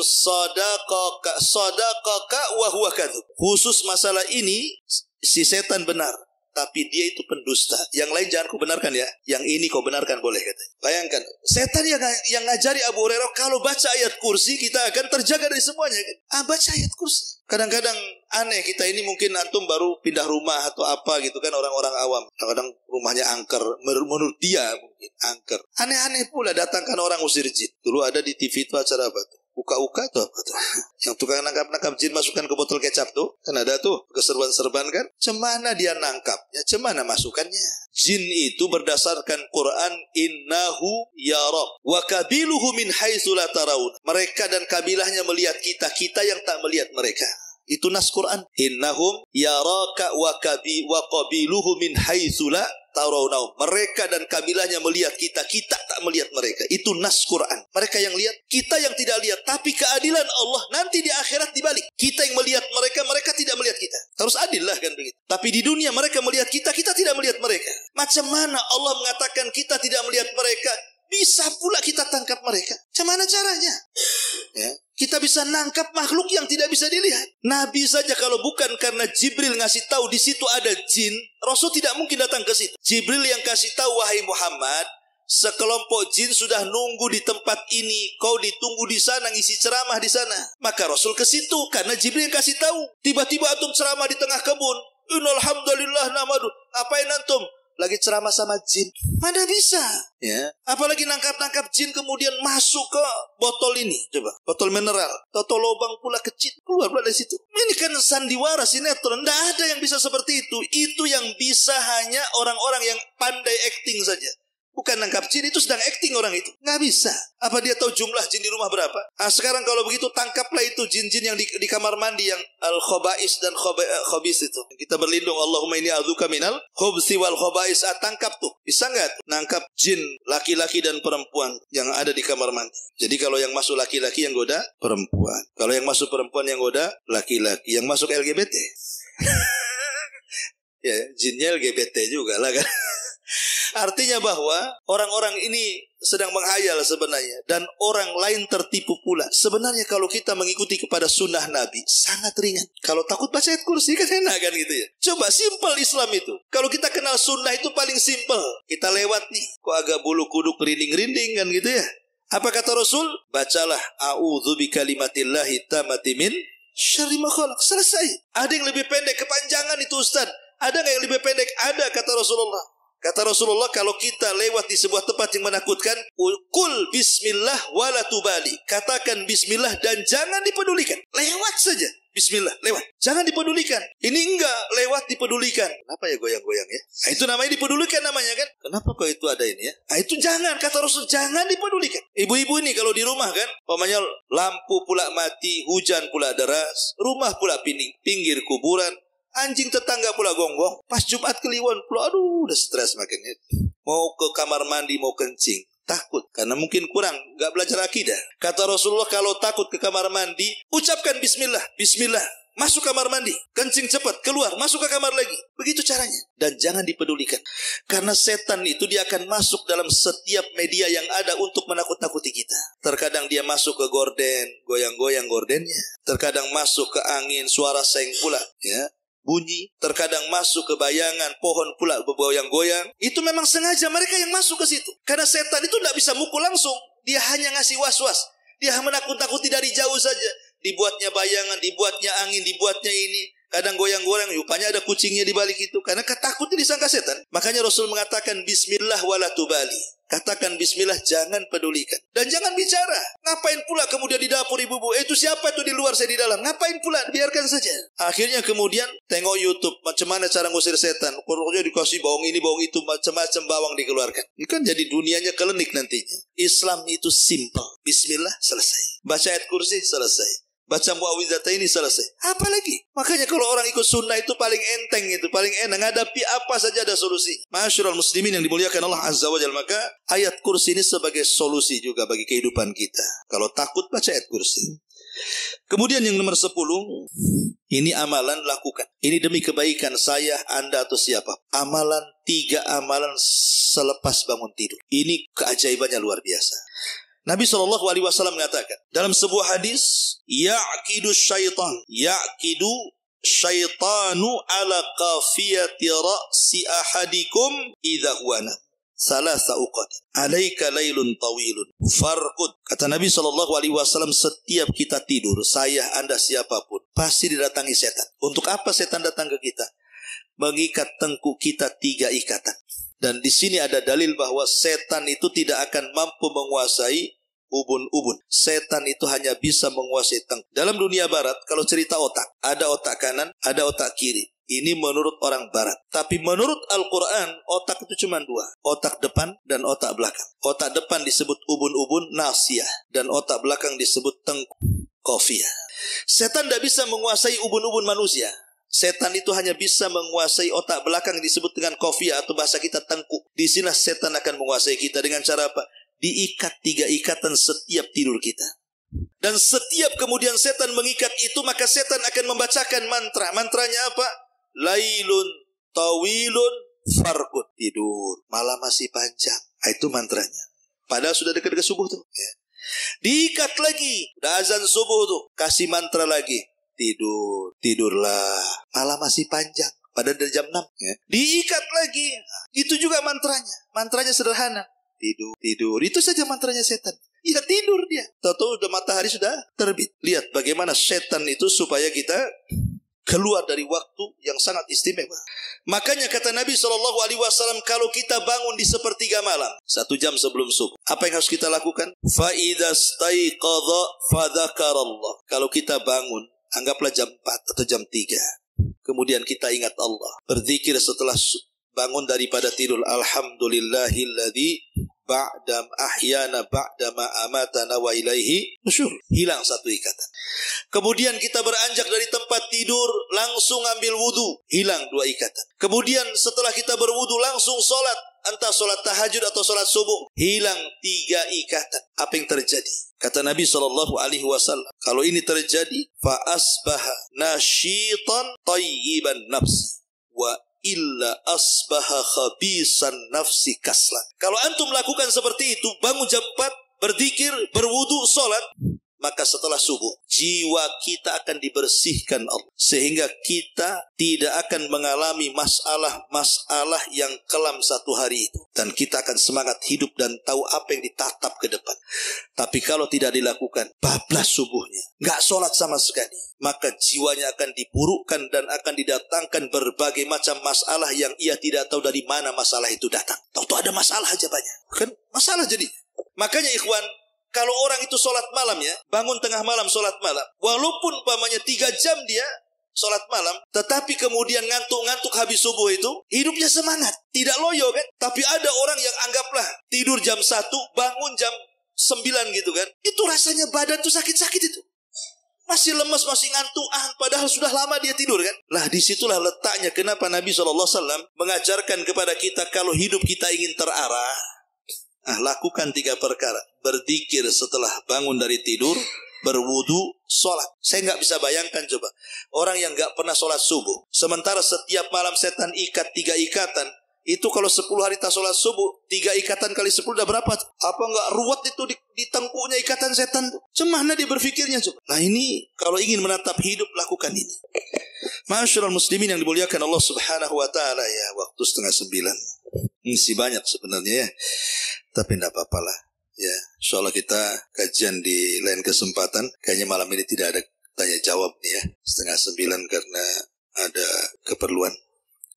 sadaqaka wa huwa kadzub. Khusus masalah ini, si setan benar. Tapi dia itu pendusta. Yang lain jangan kau benarkan ya. Yang ini kau benarkan boleh katanya. Bayangkan, setan yang ngajari Abu Hurairah, kalau baca ayat kursi kita akan terjaga dari semuanya kan. Baca ayat kursi. Kadang-kadang aneh, kita ini mungkin antum baru pindah rumah atau apa gitu kan, orang-orang awam. Kadang-kadang rumahnya angker, menurut dia mungkin angker. Aneh-aneh pula datangkan orang usir jin. Dulu ada di TV itu acara apa tuh? Uka-uka tuh apa tuh? Yang tukang nangkap jin masukkan ke botol kecap tuh. Kan ada tuh keserban-serban kan. Cemana dia nangkapnya, cemana masukannya. Jin itu berdasarkan Quran, innahu yarab wa kabiluhu min haitsu la tarawun. Mereka dan kabilahnya melihat kita, kita yang tak melihat mereka. Itu nas Quran. Innahum yaraka wa qabiluhu min haitsu la tarawun. Mereka dan kabilahnya melihat kita, kita tak melihat mereka. Itu nas Quran. Mereka yang lihat, kita yang tidak lihat. Tapi keadilan Allah nanti di akhirat dibalik. Kita yang melihat mereka, mereka tidak melihat kita. Harus adil lah kan begitu. Tapi di dunia mereka melihat kita, kita tidak melihat mereka. Macam mana Allah mengatakan kita tidak melihat mereka, bisa pula kita tangkap mereka? Macam mana caranya? Ya. Kita bisa nangkap makhluk yang tidak bisa dilihat. Nabi saja kalau bukan karena Jibril ngasih tahu di situ ada jin, Rasul tidak mungkin datang ke situ. Jibril yang kasih tahu, wahai Muhammad, sekelompok jin sudah nunggu di tempat ini. Kau ditunggu di sana, ngisi ceramah di sana. Maka Rasul ke situ karena Jibril yang kasih tahu. Tiba-tiba antum ceramah di tengah kebun. Innal hamdalillah namadu. Apain antum? lagi ceramah sama jin. Mana bisa? Ya, apalagi nangkap jin kemudian masuk ke botol ini. Coba, botol mineral. Toto lubang pula kecil, keluar dari situ. Ini kan sandiwara, sinetron. Tidak ada yang bisa seperti itu. Itu yang bisa hanya orang-orang yang pandai acting saja. Bukan nangkap jin, itu sedang acting orang itu. Nggak bisa. Apa dia tahu jumlah jin di rumah berapa? Sekarang kalau begitu tangkaplah itu jin-jin yang di kamar mandi yang al-khobais dan khobis itu. Kita berlindung, Allahumma inni a'udzuka minal khobsi wal khobais. Tangkap tuh. Bisa nggak nangkap jin laki-laki dan perempuan yang ada di kamar mandi? Jadi kalau yang masuk laki-laki yang goda perempuan. Kalau yang masuk perempuan yang goda laki-laki. Yang masuk LGBT. Ya, jinnya LGBT juga lah kan. Artinya bahwa orang-orang ini sedang menghayal sebenarnya. Dan orang lain tertipu pula. Sebenarnya kalau kita mengikuti kepada sunnah Nabi, sangat ringan. Kalau takut baca ayat kursi kan enak kan gitu ya. Coba simple Islam itu. Kalau kita kenal sunnah itu paling simple. Kita lewat nih. Kok agak bulu kuduk rinding-rinding kan gitu ya. Apa kata Rasul? Bacalah a'udzu bikalimatillahi tammati min syarri ma khalaq. Selesai. Ada yang lebih pendek, kepanjangan itu Ustaz. Ada nggak yang lebih pendek? Ada, kata Rasulullah. Kata Rasulullah, kalau kita lewat di sebuah tempat yang menakutkan, kul bismillah wala tubali. Katakan bismillah dan jangan dipedulikan. Lewat saja. Bismillah, lewat. Jangan dipedulikan. Ini enggak, lewat dipedulikan. Kenapa ya goyang-goyang ya? Nah, itu namanya dipedulikan namanya kan? Kenapa kok itu ada ini ya? Nah, itu jangan, kata Rasul, jangan dipedulikan. Ibu-ibu ini kalau di rumah kan, umpamanya lampu pula mati, hujan pula deras, rumah pula pinggir kuburan, anjing tetangga pula gonggong. Pas Jumat Kliwon pula, aduh udah stres makinnya. Mau ke kamar mandi, mau kencing. Takut, karena mungkin kurang, gak belajar akidah. Kata Rasulullah, kalau takut ke kamar mandi, ucapkan bismillah, bismillah. Masuk kamar mandi, kencing cepat, keluar, masuk ke kamar lagi. Begitu caranya. Dan jangan dipedulikan. Karena setan itu dia akan masuk dalam setiap media yang ada untuk menakut-nakuti kita. Terkadang dia masuk ke gorden, goyang-goyang gordennya. Terkadang masuk ke angin, suara seng pula, ya. Bunyi, terkadang masuk ke bayangan, pohon pula bergoyang-goyang. Itu memang sengaja mereka yang masuk ke situ. Karena setan itu tidak bisa mukul langsung. Dia hanya ngasih was-was. Dia menakut-nakuti dari jauh saja. Dibuatnya bayangan, dibuatnya angin, dibuatnya ini. Kadang goyang-goyang, rupanya ada kucingnya di balik itu. Karena ketakutnya disangka setan. Makanya Rasul mengatakan bismillah wala tubali. Katakan bismillah, jangan pedulikan. Dan jangan bicara. Ngapain pula kemudian di dapur ibu-ibu? Itu siapa itu di luar, saya di dalam? Ngapain pula? Biarkan saja. Akhirnya kemudian tengok YouTube. Macam mana cara ngusir setan. Pokoknya dikasih bawang ini, bawang itu. Macam-macam bawang dikeluarkan. Ini kan jadi dunianya kelenik nantinya. Islam itu simple. Bismillah, selesai. Baca ayat kursi, selesai. Baca muawwidzatain, selesai. Apa lagi? Makanya kalau orang ikut sunnah itu paling enteng, itu paling enak. Ngadapi apa saja ada solusi. Ma'asyiral muslimin yang dimuliakan Allah Azza wa Jalla, maka ayat kursi ini sebagai solusi juga bagi kehidupan kita. Kalau takut, baca ayat kursi. Kemudian yang nomor 10, ini amalan lakukan. Ini demi kebaikan saya, Anda atau siapa. Amalan, 3 amalan selepas bangun tidur. Ini keajaibannya luar biasa. Nabi SAW mengatakan dalam sebuah hadis, ya'kidu syaitanu ala qafiyati ra'si ahadikum idza huwa nam. Salasa uqad. Alaika lailun tawilun. Farqud. Kata Nabi SAW, setiap kita tidur, saya, Anda, siapapun, pasti didatangi setan. Untuk apa setan datang ke kita? Mengikat tengkuk kita 3 ikatan. Dan di sini ada dalil bahwa setan itu tidak akan mampu menguasai ubun-ubun. Setan itu hanya bisa menguasai tengkuk. Dalam dunia barat, kalau cerita otak, ada otak kanan, ada otak kiri. Ini menurut orang barat. Tapi menurut Al-Quran, otak itu cuma 2. Otak depan dan otak belakang. Otak depan disebut ubun-ubun, nasiyah. Dan otak belakang disebut tengkuk, qafiyah. Setan tidak bisa menguasai ubun-ubun manusia. Setan itu hanya bisa menguasai otak belakang disebut dengan qafiyah atau bahasa kita tengkuk. Di sini setan akan menguasai kita dengan cara apa? Diikat 3 ikatan setiap tidur kita. Dan setiap kemudian setan mengikat itu, maka setan akan membacakan mantra. Mantranya apa? Lailun tawilun farqud. Tidur, malam masih panjang. Itu mantranya. Padahal sudah dekat ke subuh tuh. Ya. Diikat lagi. Udah azan subuh tuh. Kasih mantra lagi. Tidur, tidurlah. Malam masih panjang. Padahal dari jam 6. Ya. Diikat lagi. Itu juga mantranya. Mantranya sederhana. Tidur, tidur. Itu saja mantranya setan. Ya tidur dia. Tahu-tahu udah matahari sudah terbit. Lihat bagaimana setan itu supaya kita keluar dari waktu yang sangat istimewa. Makanya kata Nabi SAW, kalau kita bangun di sepertiga malam, 1 jam sebelum subuh, apa yang harus kita lakukan? Fa'idha staiqadha fadhakarallah. Kalau kita bangun, anggaplah jam 4 atau jam 3, kemudian kita ingat Allah, berzikir setelah bangun daripada tidur, alhamdulillahilladzi ba'dam ahyana ba'dama amatana wa ilaihi nusyur. Hilang satu ikatan. Kemudian kita beranjak dari tempat tidur, langsung ambil wudu, hilang 2 ikatan. Kemudian setelah kita berwudu, langsung sholat, entah sholat tahajud atau sholat subuh, hilang 3 ikatan. Apa yang terjadi? Kata Nabi SAW, kalau ini terjadi, fa asbaha nasyitan tayyiban nafs wa illa asbaha khabisan nafsi kaslan. Kalau antum lakukan seperti itu, bangun jam 4, berzikir, berwudu, sholat, maka setelah subuh, jiwa kita akan dibersihkan Allah, sehingga kita tidak akan mengalami masalah-masalah yang kelam satu hari itu. Dan kita akan semangat hidup dan tahu apa yang ditatap ke depan. Tapi kalau tidak dilakukan, bablas subuhnya, nggak sholat sama sekali, maka jiwanya akan diburukkan dan akan didatangkan berbagai macam masalah yang ia tidak tahu dari mana masalah itu datang. Tahu-tahu ada masalah aja banyak. Kan masalah jadi. Makanya ikhwan, kalau orang itu sholat malam ya, bangun tengah malam sholat malam, walaupun umpamanya 3 jam dia sholat malam, tetapi kemudian ngantuk-ngantuk habis subuh itu, hidupnya semangat, tidak loyo kan? Tapi ada orang yang anggaplah tidur jam 1, bangun jam 9 gitu kan, itu rasanya badan tuh sakit-sakit itu. Masih lemas, masih ngantukan, padahal sudah lama dia tidur kan. Lah disitulah letaknya kenapa Nabi SAW mengajarkan kepada kita kalau hidup kita ingin terarah, lakukan 3 perkara. Berzikir setelah bangun dari tidur, berwudu, sholat. Saya nggak bisa bayangkan coba, orang yang nggak pernah sholat subuh, sementara setiap malam setan ikat 3 ikatan, itu kalau 10 hari tak sholat subuh, 3 ikatan kali 10 udah berapa? Apa nggak ruwet itu di tengkuknya ikatan setan? Cemana dia berpikirnya coba. Nah ini, kalau ingin menatap hidup, lakukan ini. Ma'asyiral muslimin yang dimuliakan Allah Subhanahu wa ta'ala ya, waktu 8:30. Masih banyak sebenarnya ya, tapi tidak apa-apa lah ya. Insyaallah kita kajian di lain kesempatan. Kayaknya malam ini tidak ada tanya jawab nih ya, 8:30 karena ada keperluan.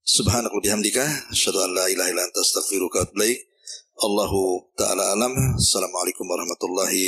Subhanakallahumma bihamdika asyhadu an la ilaha illa anta astaghfiruka wa atubu ilaik. Allahu ta'ala alam. Assalamualaikum warahmatullahi